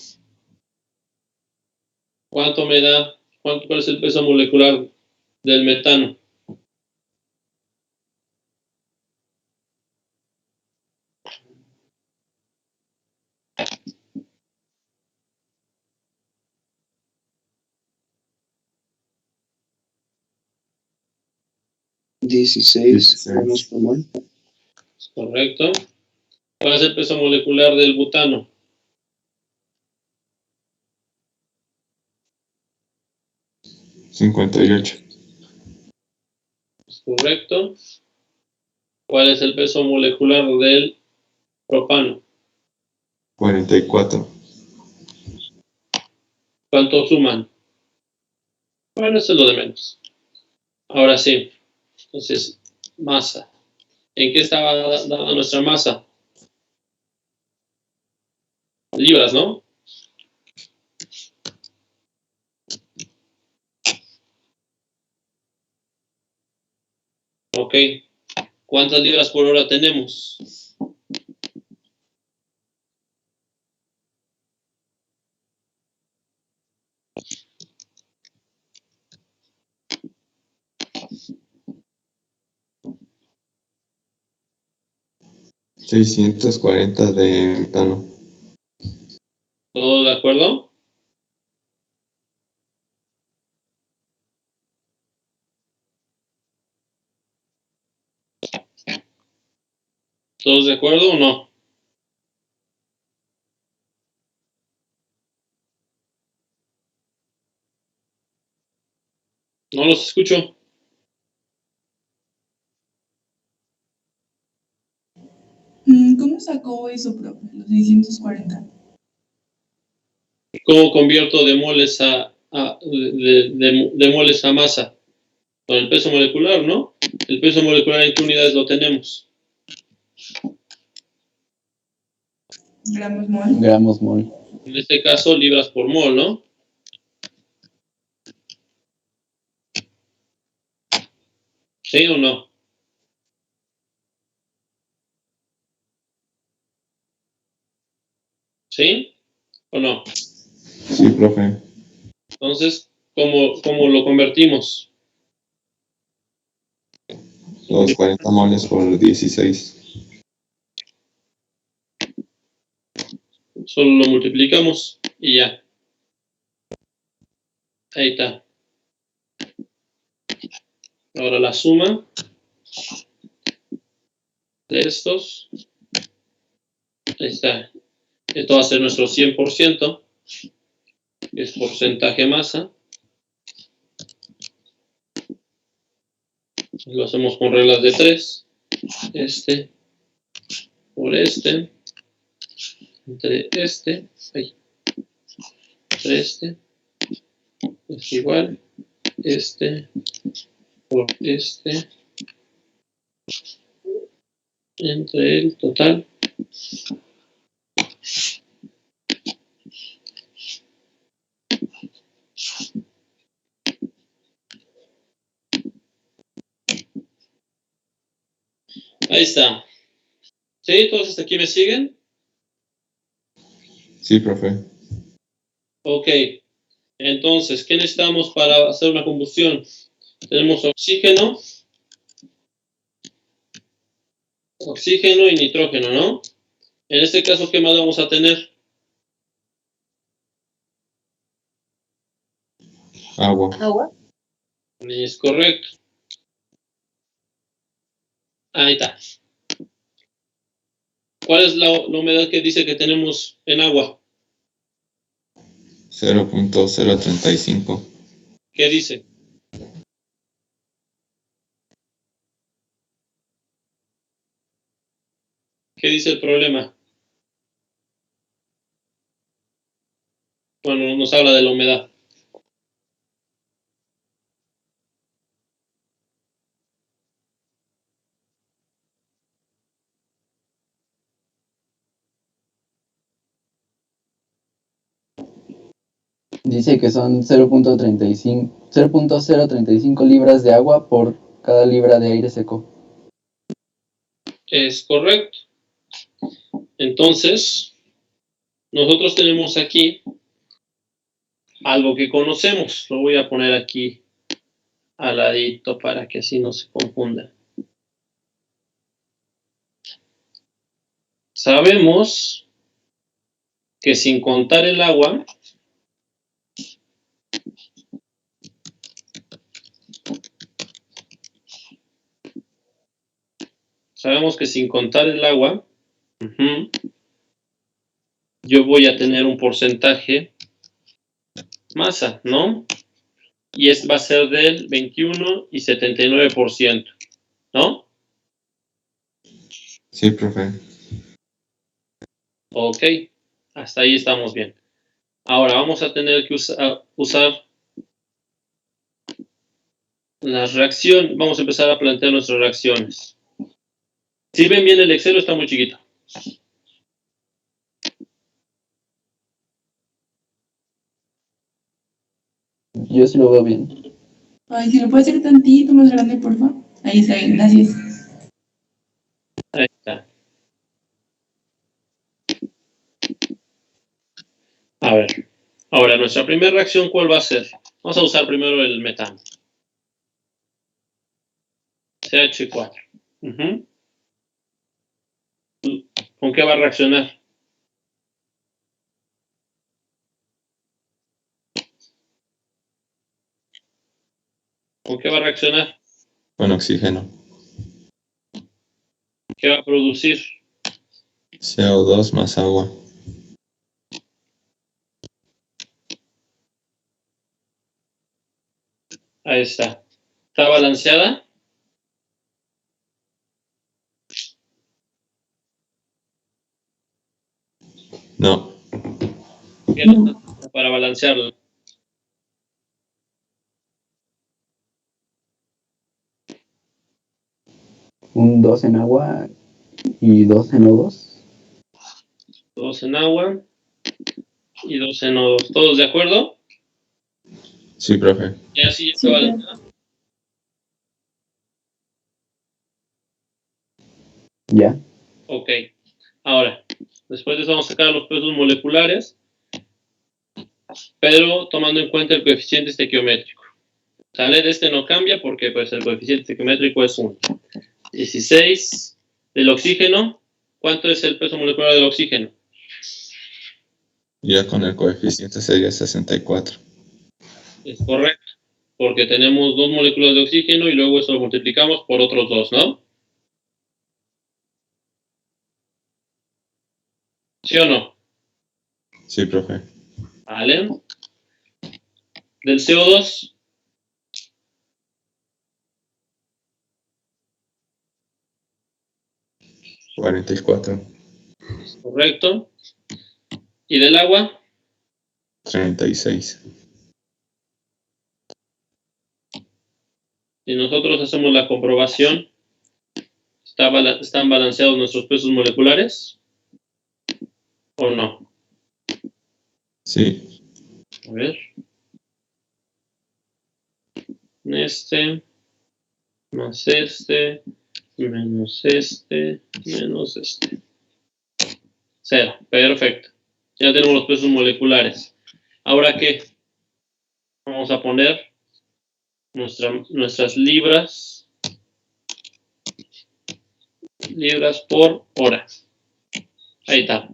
¿Cuánto me da? ¿Cuál es el peso molecular del metano? Dieciséis gramos por mol. Correcto. ¿Cuál es el peso molecular del butano? 58. Correcto. ¿Cuál es el peso molecular del propano? 44. ¿Cuánto suman? Bueno, eso es lo de menos. Ahora sí. Entonces, masa. ¿En qué estaba dada nuestra masa? Libras, ¿no? Ok. ¿Cuántas libras por hora tenemos? $640 de metano. ¿Todos de acuerdo? ¿Todos de acuerdo o no? No los escucho. ¿Cómo sacó eso, profe? Los 640. ¿Cómo convierto de moles de moles a masa? Con el peso molecular, ¿no? El peso molecular, ¿en qué unidades lo tenemos? Gramos mol. Gramos mol. En este caso, libras por mol, ¿no? ¿Sí o no? ¿Sí o no? Sí, profe. Entonces, ¿cómo lo convertimos? Los 40 moles por 16. Solo lo multiplicamos y ya. Ahí está. Ahora la suma de estos. Ahí está. Esto va a ser nuestro 100%, que es porcentaje masa. Lo hacemos con reglas de 3. Este por este. Entre este. Ahí. Entre este. Es igual. Este por este. Entre el total. Ahí está. ¿Sí? ¿Todos hasta aquí me siguen? Sí, profe. Ok. Entonces, ¿qué necesitamos para hacer una combustión? Tenemos oxígeno y nitrógeno, ¿no? En este caso, ¿qué más vamos a tener? Agua. Agua. Es correcto. Ahí está. ¿Cuál es la humedad que dice que tenemos en agua? 0.035. ¿Qué dice? ¿Qué dice el problema? Bueno, nos habla de la humedad. Dice que son 0.035 libras de agua por cada libra de aire seco. Es correcto. Entonces, nosotros tenemos aquí algo que conocemos. Lo voy a poner aquí al ladito para que así no se confunda. Sabemos que sin contar el agua, yo voy a tener un porcentaje masa, ¿no? Y va a ser del 21 y 79%, ¿no? Sí, profe. Ok, hasta ahí estamos bien. Ahora vamos a tener que usar las reacciones. Vamos a empezar a plantear nuestras reacciones. Si ven bien el Excel, está muy chiquito. Yo sí lo veo bien. Ay, si lo puede hacer tantito más grande, por favor. Ahí está bien, gracias. Ahí está. A ver, ahora nuestra primera reacción, ¿cuál va a ser? Vamos a usar primero el metano. CH4. Uh-huh. ¿Con qué va a reaccionar? ¿Con qué va a reaccionar? Con oxígeno. ¿Qué va a producir? CO2 más agua. Ahí está. ¿Está balanceada? No. ¿Qué nos necesita para balancearla? Un 2 en agua y 2 en O2. 2 en agua y 2 en O2. ¿Todos de acuerdo? Sí, profe. ¿Y así Sí, está balanceada? Ya. Ok. Ahora, después de eso vamos a sacar los pesos moleculares, pero tomando en cuenta el coeficiente estequiométrico. ¿Sale? Este no cambia porque pues, el coeficiente estequiométrico es 1. 16 del oxígeno. ¿Cuánto es el peso molecular del oxígeno? Ya con el coeficiente sería 64. Es correcto, porque tenemos 2 moléculas de oxígeno y luego eso lo multiplicamos por otros 2, ¿no? ¿Sí o no? Sí, profe. ¿Vale? Del CO2, 44. correcto. ¿Y del agua? 36. Si nosotros hacemos la comprobación, ¿están balanceados nuestros pesos moleculares? ¿O no? Sí. A ver. Este, más este, menos este, menos este. 0. Perfecto. Ya tenemos los pesos moleculares. ¿Ahora qué? Vamos a poner nuestras libras por hora. Ahí está.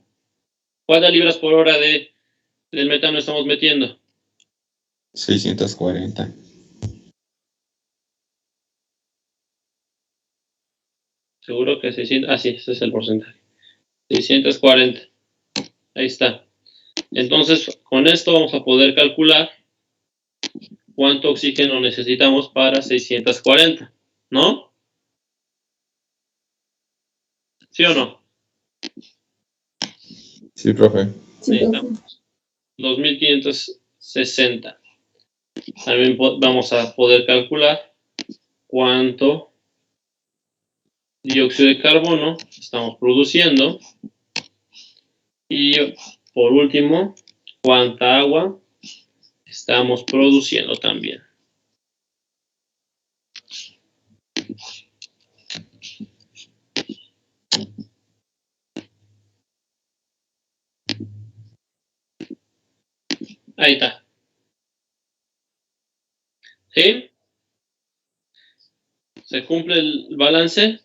¿Cuántas libras por hora del metano estamos metiendo? 640. Seguro que 600. Ah, sí, ese es el porcentaje. 640. Ahí está. Entonces, con esto vamos a poder calcular cuánto oxígeno necesitamos para 640. ¿No? ¿Sí o no? Sí, profe. sí, Ahí profe. estamos. 2560. También vamos a poder calcular cuánto dióxido de carbono estamos produciendo. Y por último, cuánta agua estamos produciendo también. Ahí está. ¿Sí? ¿Se cumple el balance?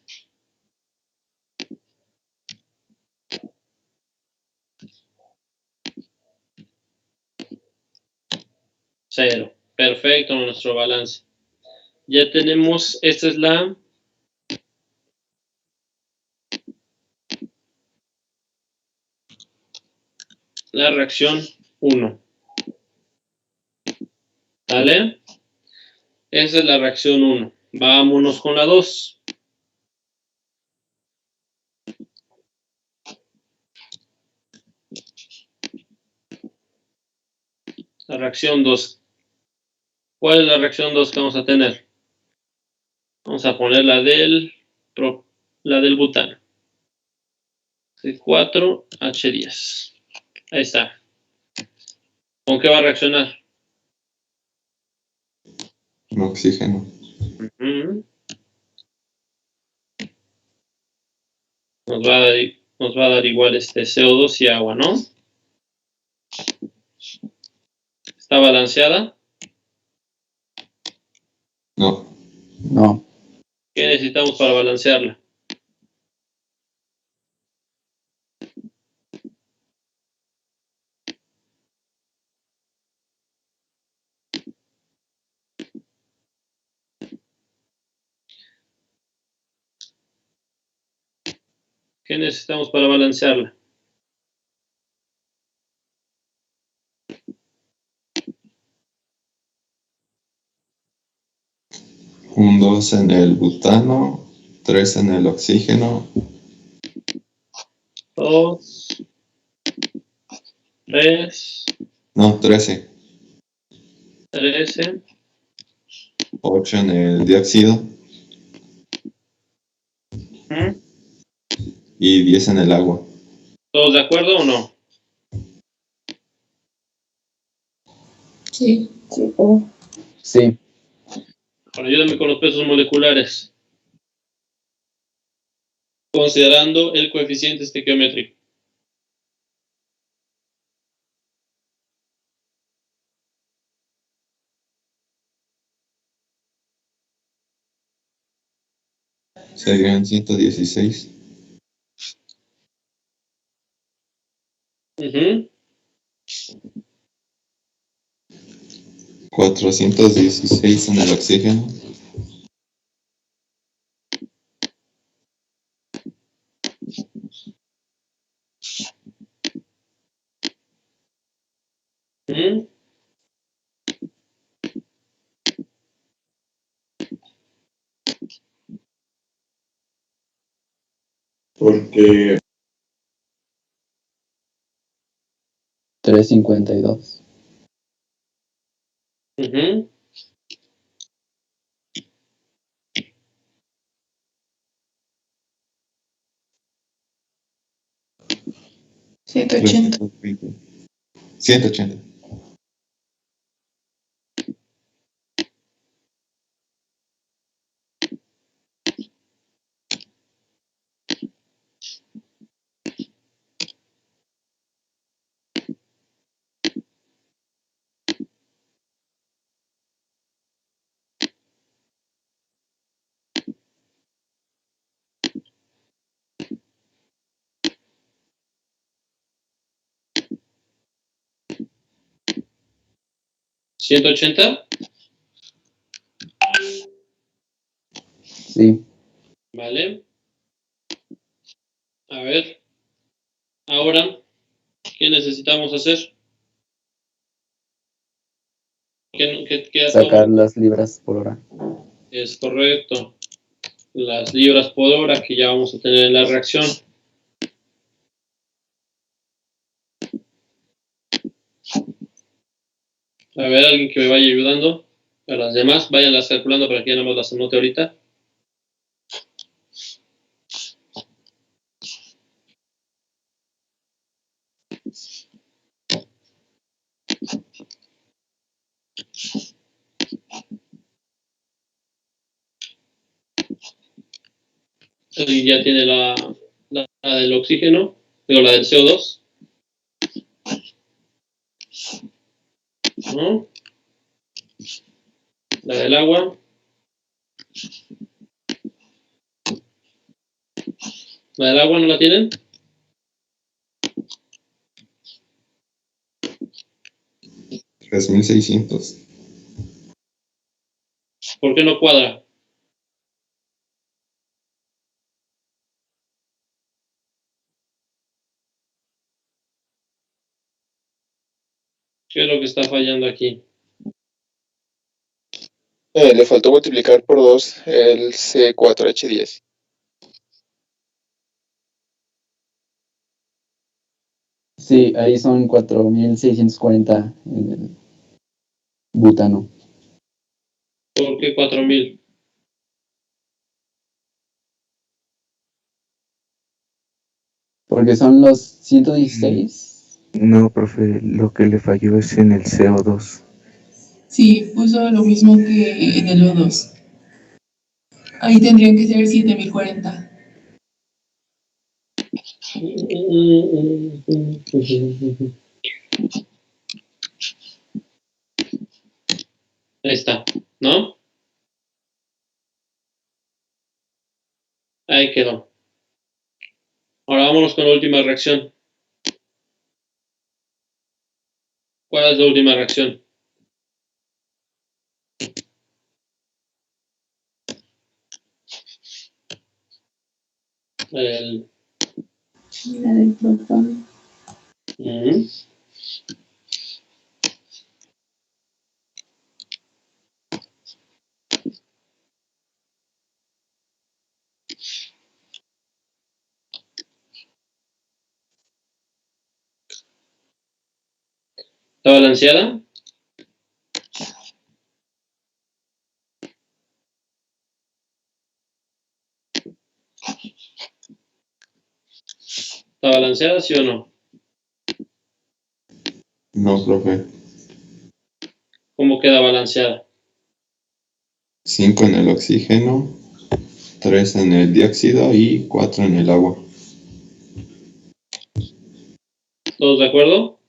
Cero. Perfecto, nuestro balance. Ya tenemos, esta es la reacción 1. ¿Vale? Esa es la reacción 1. Vámonos con la 2. La reacción 2. ¿Cuál es la reacción 2 que vamos a tener? Vamos a poner la del butano. C4H10. Ahí está. ¿Con qué va a reaccionar? Con oxígeno. Nos va a dar igual CO2 y agua, ¿no? ¿Está balanceada? No. No. ¿Qué necesitamos para balancearla? ¿Qué necesitamos para balancearla? Un 2 en el butano, 3 en el oxígeno. 2, 3, No, 13. 13. 8 en el dióxido. Y 10 en el agua. ¿Todos de acuerdo o no? Sí. Sí. Ahora ayúdame con los pesos moleculares. Considerando el coeficiente estequiométrico. Serían 116. 416 en el oxígeno. Porque 352. Ujú. Ciento ochenta. 180. ¿180? Sí. Vale. A ver. Ahora, ¿qué necesitamos hacer? ¿Qué Sacar átomo? las libras por hora. Es correcto. Las libras por hora que ya vamos a tener en la reacción. A ver, alguien que me vaya ayudando. A las demás, váyanlas calculando para que ya nada más las anote ahorita. Alguien ya tiene la del oxígeno, digo, la del CO2. ¿No? La del agua. ¿La del agua no la tienen? $3,600. ¿Por qué no cuadra? ¿Qué es lo que está fallando aquí? Le faltó multiplicar por 2 el C4H10. Sí, ahí son 4.640 en el Butano. ¿Por qué 4000? Porque son los 116. No, profe, lo que le falló es en el CO2. Sí, puso lo mismo que en el O2. Ahí tendrían que ser 7040. Ahí está, ¿no? Ahí quedó. Ahora vámonos con la última reacción. ¿Cuál es la última reacción? La del protón. ¿Está balanceada? ¿Está balanceada, sí o no? No, profe. ¿Cómo queda balanceada? 5 en el oxígeno, 3 en el dióxido y 4 en el agua. ¿Todos de acuerdo?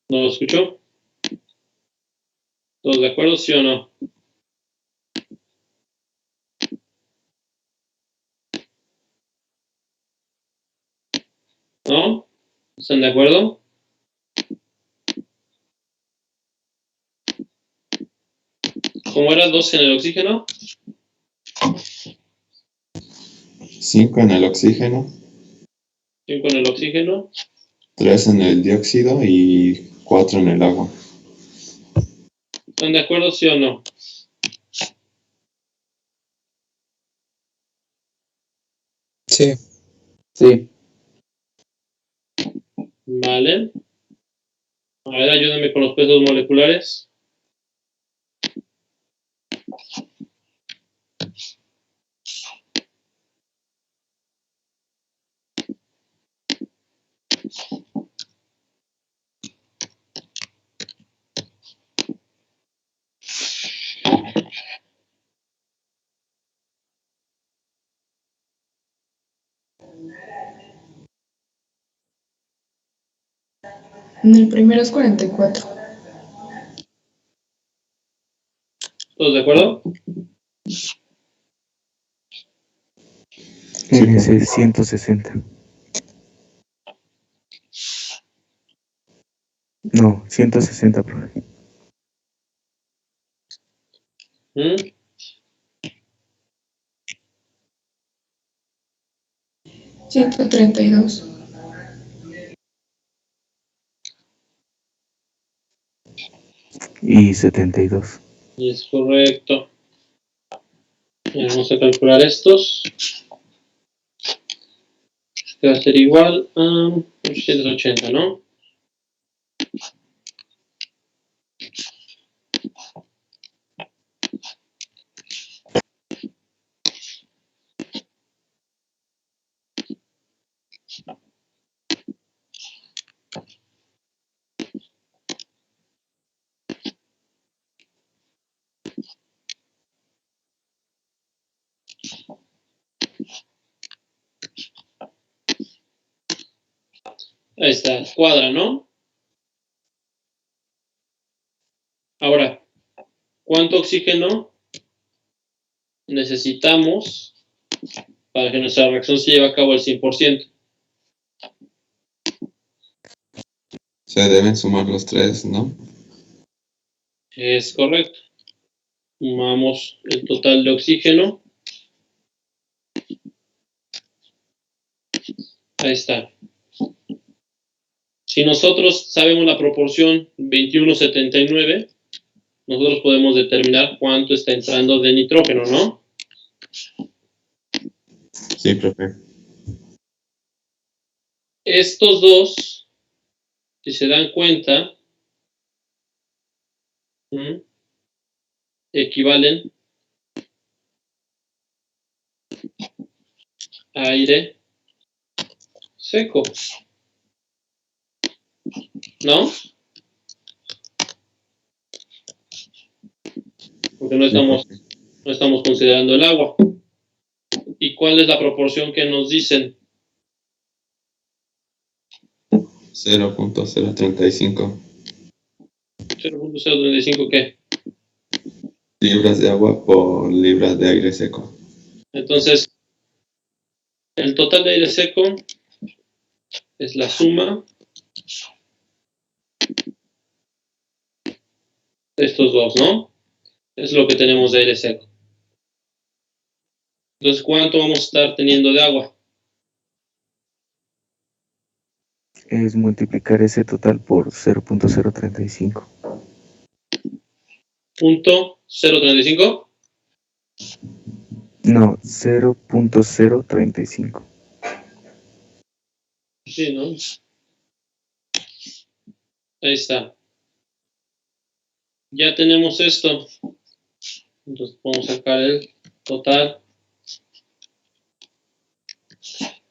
¿No lo escuchó? ¿Todos de acuerdo, sí o no? ¿No? ¿Están de acuerdo? ¿Cómo era 2 en el oxígeno? 5 en el oxígeno, 5 en el oxígeno. 3 en el dióxido y 4 en el agua. ¿Están de acuerdo, sí o no? Sí. Sí. Vale. A ver, ayúdenme con los pesos moleculares. En el primero es 44. ¿Todos de acuerdo? En ese 160. No, 160, profe. ¿Mm? 132. Y 72. Y es correcto. Vamos a calcular estos. Que va a ser igual a 880, ¿no? Ahí está, cuadra, ¿no? Ahora, ¿cuánto oxígeno necesitamos para que nuestra reacción se lleve a cabo al 100%? Se deben sumar los 3, ¿no? Es correcto. Sumamos el total de oxígeno. Ahí está. Si nosotros sabemos la proporción 21:79, nosotros podemos determinar cuánto está entrando de nitrógeno, ¿no? Sí, profe. Estos dos Si se dan cuenta, equivalen a aire seco, ¿no? Porque no estamos considerando el agua. ¿Y cuál es la proporción que nos dicen? 0.035 0.035, ¿qué? libras de agua por libras de aire seco. Entonces, el total de aire seco es la suma de estos dos, ¿no? Es lo que tenemos de aire seco. Entonces, ¿cuánto vamos a estar teniendo de agua? Es multiplicar ese total por 0.035. ¿Punto 0.35? No, 0.035. Sí, ¿no? Ahí está. Ya tenemos esto. Entonces, vamos a sacar el total.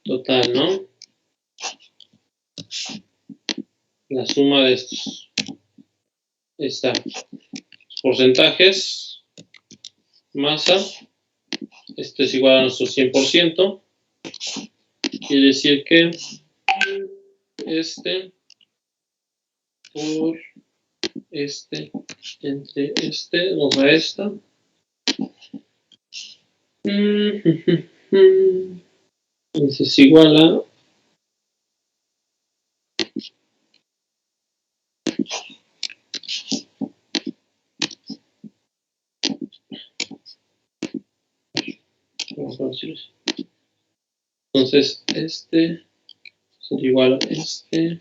Total, ¿no? La suma de estos. Ahí está. Porcentajes. Masa. Esto es igual a nuestro 100%. Quiere decir que este por este entre este, vamos a esta. Entonces es igual a entonces este sería igual a este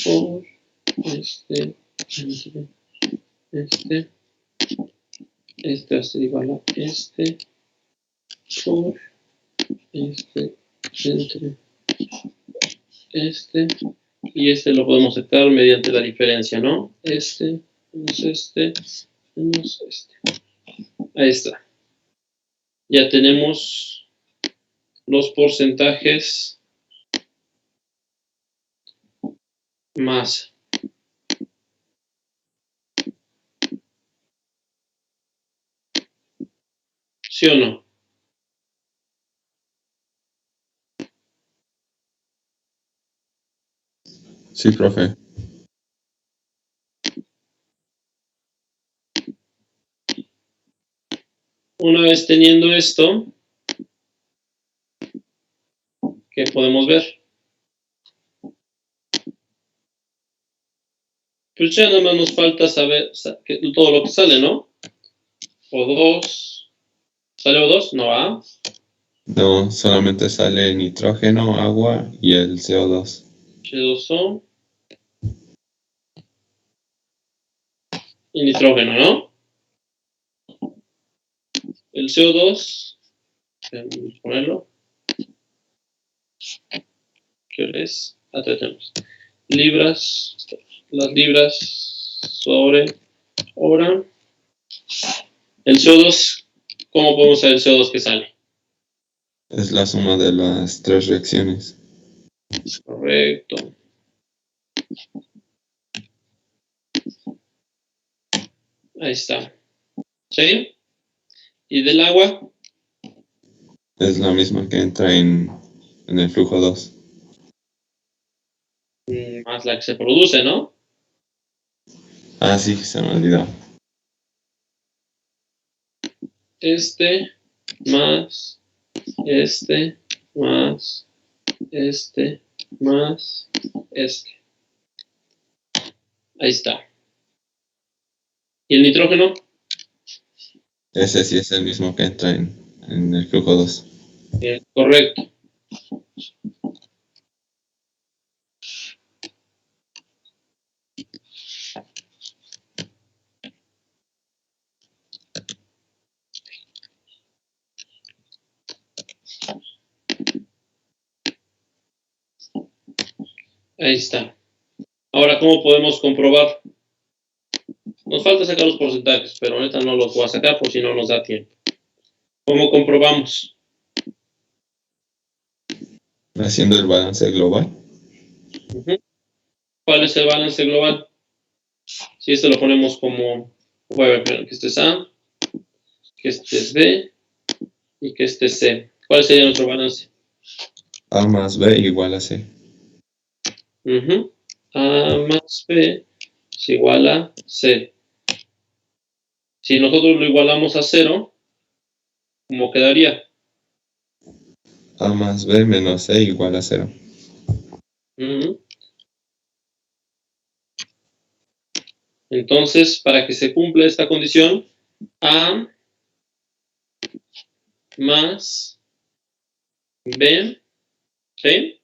por este entre este. Este va a ser igual a este por este entre este. Y este lo podemos sacar mediante la diferencia, ¿no? Este menos este menos este. Ahí está. Ya tenemos los porcentajes más. ¿Sí o no? Sí, profe. Una vez teniendo esto, ¿qué podemos ver? Pues ya nada más nos falta saber todo lo que sale, ¿no? O2. ¿Sale O2? No, ¿ah? No, solamente sale nitrógeno, agua y el CO2. H2O. Y nitrógeno, ¿no? El CO2, vamos a ponerlo. ¿Qué hora es? Tenemos libras, las libras sobre hora. El CO2, ¿cómo podemos saber el CO2 que sale? Es la suma de las tres reacciones. Correcto. Ahí está. ¿Sí? ¿Y del agua? Es la misma que entra en el flujo 2. Más la que se produce, ¿no? Ah, sí, se me olvidó. Este más este más este más este. Ahí está. ¿Y el nitrógeno? Ese sí es el mismo que entra en el flujo 2. Bien, correcto. Ahí está. Ahora, ¿cómo podemos comprobar? Nos falta sacar los porcentajes, pero ahorita no los voy a sacar por si no nos da tiempo. ¿Cómo comprobamos? Haciendo el balance global. ¿Cuál es el balance global? Si este lo ponemos como, bueno, que este es A, que este es B y que este es C. ¿Cuál sería nuestro balance? A más B igual a C. A más B es igual a C. Si nosotros lo igualamos a 0, ¿cómo quedaría? A más B menos C igual a 0. Entonces, para que se cumpla esta condición, A más B, ¿sí?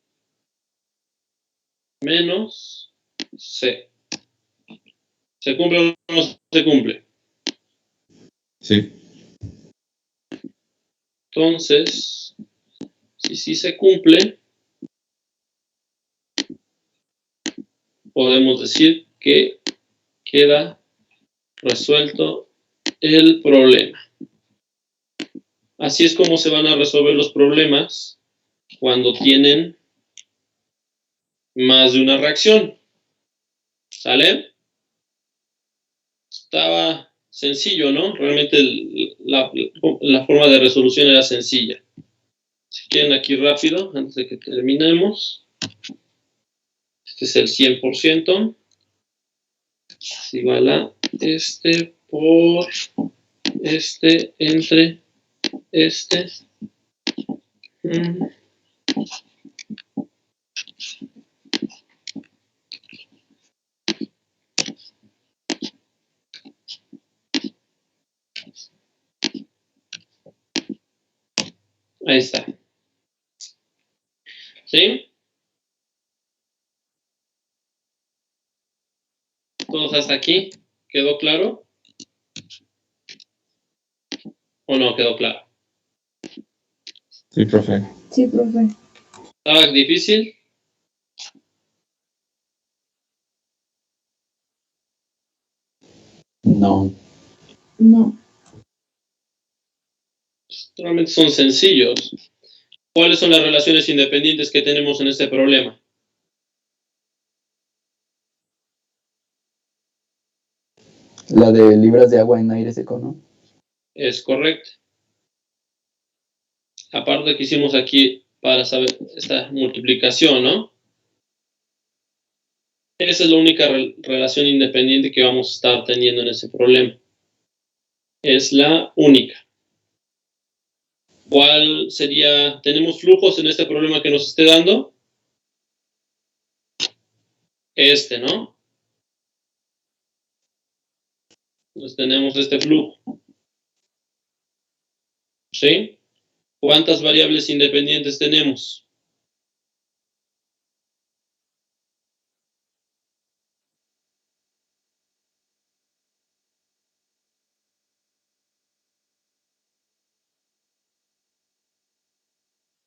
Menos C. ¿Se cumple o no se cumple? Sí. Entonces, si sí se cumple, podemos decir que queda resuelto el problema. Así es como se van a resolver los problemas cuando tienen más de una reacción. ¿Sale? Estaba sencillo, ¿no? Realmente la forma de resolución era sencilla. Si quieren aquí rápido, antes de que terminemos. Este es el 100%. Es igual a este por este entre este. Ahí está. ¿Sí? ¿Todos hasta aquí? ¿Quedó claro? ¿O no quedó claro? Sí, profe. Sí, profe. ¿Estaba difícil? No. No. Realmente son sencillos. ¿Cuáles son las relaciones independientes que tenemos en este problema? La de libras de agua en aire seco, ¿no? Es correcto. Aparte que hicimos aquí para saber esta multiplicación, ¿no? Esa es la única relación independiente que vamos a estar teniendo en ese problema. Es la única. ¿Cuál sería? ¿Tenemos flujos en este problema que nos esté dando? Este, ¿no? Entonces tenemos este flujo. ¿Sí? ¿Cuántas variables independientes tenemos?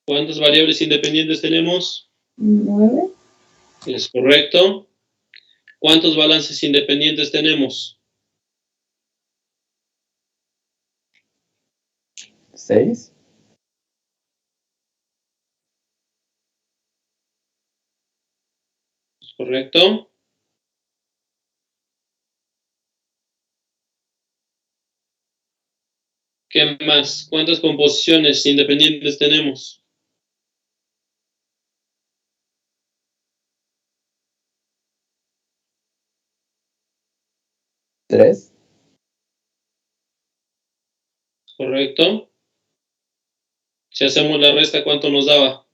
¿Cuántas variables independientes tenemos? 9. Es correcto. ¿Cuántos balances independientes tenemos? 6. Es correcto. ¿Qué más? ¿Cuántas composiciones independientes tenemos? 3. Correcto. Si hacemos la resta, ¿cuánto nos daba?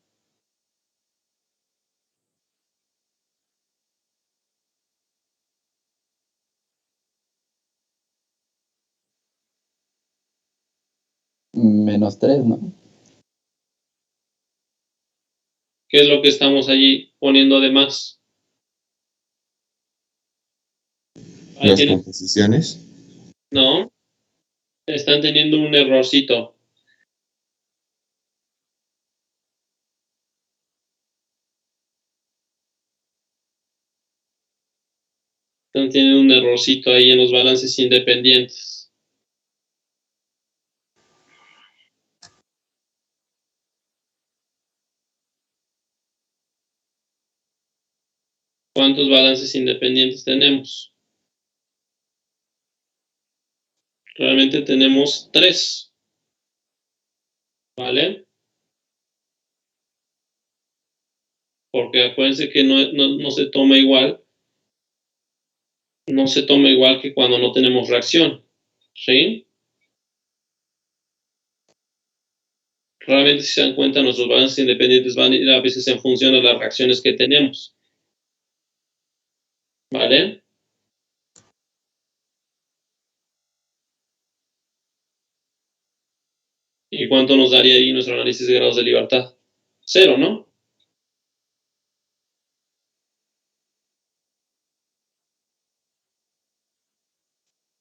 Menos 3, ¿no? ¿Qué es lo que estamos allí poniendo de más? Ahí Las tienen. composiciones. No. Están teniendo un errorcito. tienen un errorcito ahí en los balances independientes. ¿Cuántos balances independientes tenemos? Realmente tenemos 3. ¿Vale? Porque acuérdense que no se toma igual. No se toma igual que cuando no tenemos reacción. ¿Sí? Realmente, si se dan cuenta, nuestros balances independientes van a ir a veces en función de las reacciones que tenemos. ¿Vale? ¿Y cuánto nos daría ahí nuestro análisis de grados de libertad? 0, ¿no?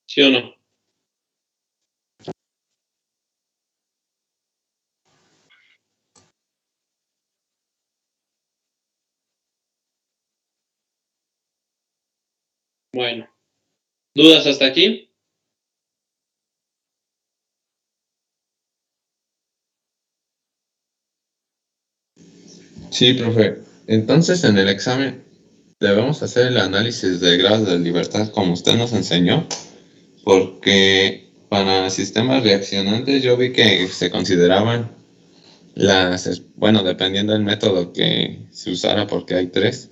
¿Sí o no? Bueno. ¿Dudas hasta aquí? Sí, profe. Entonces, en el examen debemos hacer el análisis de grados de libertad como usted nos enseñó, porque para sistemas reaccionantes yo vi que se consideraban bueno, dependiendo del método que se usara, porque hay 3,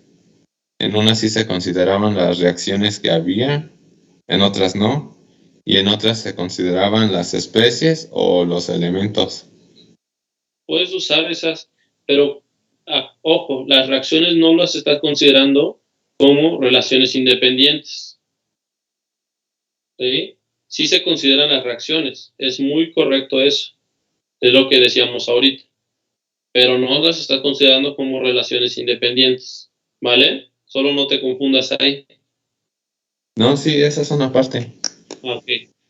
en unas sí se consideraban las reacciones que había, en otras no, y en otras se consideraban las especies o los elementos. Puedes usar esas, pero ojo, las reacciones no las estás considerando como relaciones independientes. ¿Sí? Sí se consideran las reacciones, es muy correcto eso, es lo que decíamos ahorita, pero no las estás considerando como relaciones independientes, ¿vale? Solo no te confundas ahí. No, sí, esa es una parte. Ok.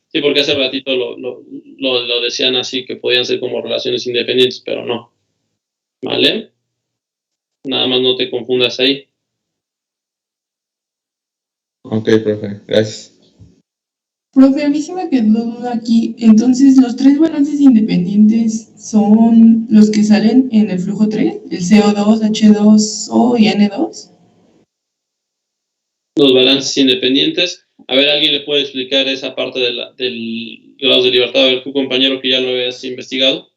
Sí, porque hace ratito lo decían así, que podían ser como relaciones independientes, pero no, ¿vale? Nada más no te confundas ahí. Ok, profe, gracias. Profe, a mí sí me quedó duda aquí. Entonces, ¿los 3 balances independientes son los que salen en el flujo 3? ¿El CO2, H2O y N2? Los balances independientes. A ver, ¿alguien le puede explicar esa parte del grado de libertad? A ver, tu compañero que ya lo habías investigado.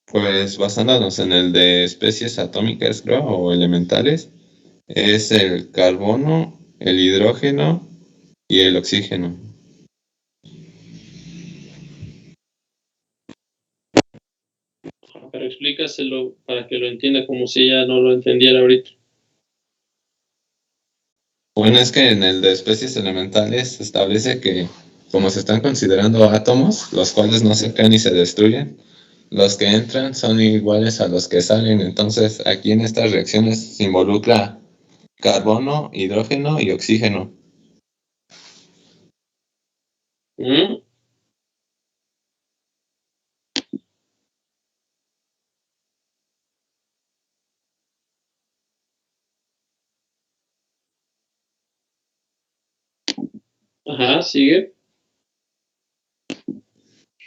Pues basándonos en el de especies atómicas, creo, o elementales, es el carbono, el hidrógeno y el oxígeno. Pero explícaselo para que lo entienda como si ella no lo entendiera ahorita. Bueno, es que en el de especies elementales se establece que, como se están considerando átomos, los cuales no se crean ni se destruyen, los que entran son iguales a los que salen. Entonces, aquí en estas reacciones se involucra carbono, hidrógeno y oxígeno. ¿Mm? Ajá, sigue.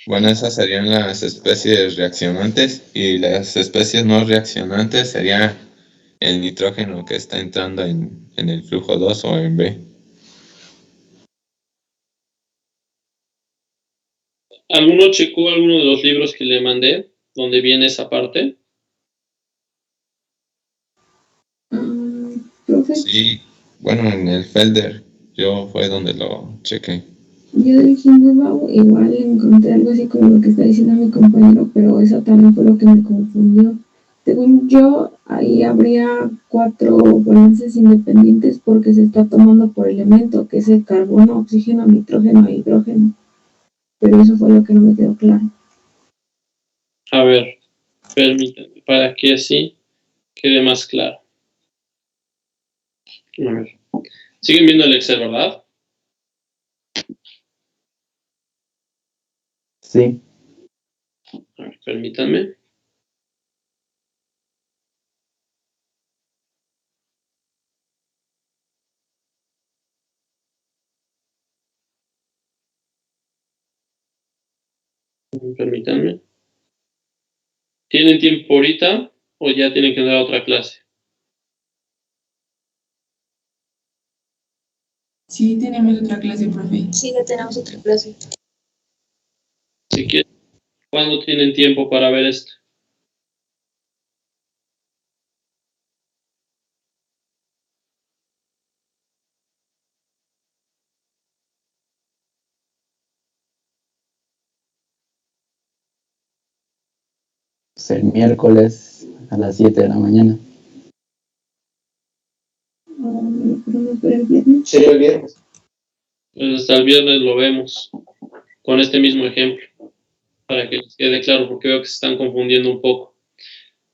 Bueno, esas serían las especies reaccionantes y las especies no reaccionantes serían el nitrógeno que está entrando en el flujo 2 o en B. ¿Alguno checó alguno de los libros que le mandé donde viene esa parte? Profe, Sí, bueno, en el Felder yo fue donde lo chequé. yo de Hindenburg igual encontré algo así como lo que está diciendo mi compañero, pero eso también fue lo que me confundió. Según yo, ahí habría 4 balances independientes porque se está tomando por elemento, que es el carbono, oxígeno, nitrógeno e hidrógeno. Pero eso fue lo que no me quedó claro. A ver, permítanme, para que así quede más claro. A ver. Siguen viendo el Excel, ¿verdad? Sí. A ver, permítanme. Permítanme. ¿Tienen tiempo ahorita o ya tienen que entrar a otra clase? Sí, tenemos otra clase, profe. Sí, ya tenemos otra clase. Si quieren, ¿cuándo tienen tiempo para ver esto? Pues el miércoles a las 7 de la mañana. ¿El viernes? Sería el viernes. Pues hasta el viernes lo vemos con este mismo ejemplo, para que les quede claro, porque veo que se están confundiendo un poco. De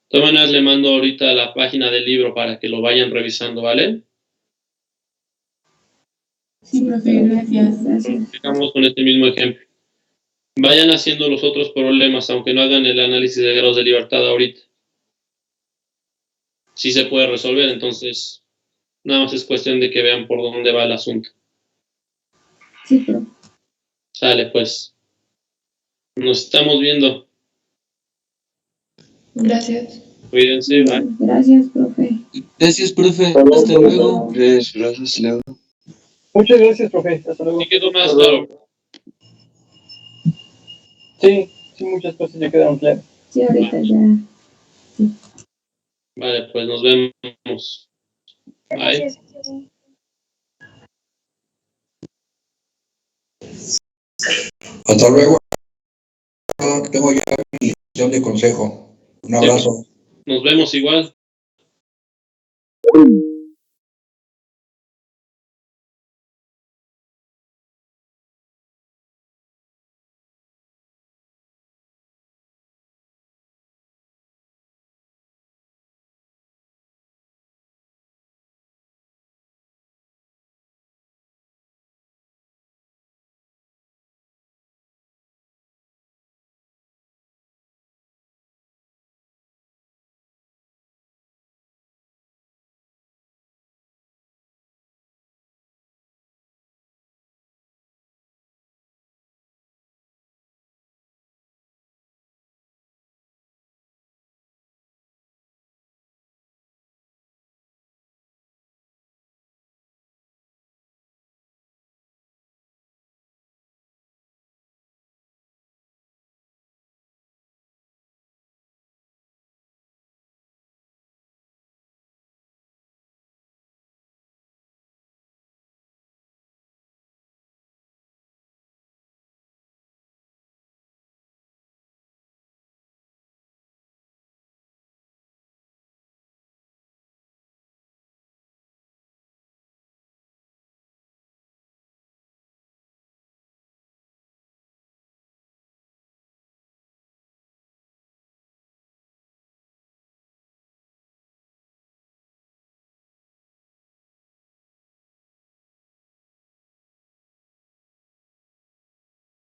todas maneras, le mando ahorita la página del libro para que lo vayan revisando, ¿vale? Sí, profe, gracias. Sigamos con este mismo ejemplo. Vayan haciendo los otros problemas, aunque no hagan el análisis de grados de libertad ahorita. Sí se puede resolver, entonces nada más es cuestión de que vean por dónde va el asunto. Sí, profe. Sale, pues. Nos estamos viendo. Gracias. Cuídense, bye. Gracias, profe. Gracias, profe. Hasta luego. Gracias, Leo. Muchas gracias, profe. Hasta luego. Sí quedó más claro. Sí, muchas cosas ya quedaron claras. Sí, ahorita ya. Sí. Vale, pues nos vemos. Bye. Hasta luego. Tengo ya mi lección de consejo. Un abrazo. Nos vemos igual.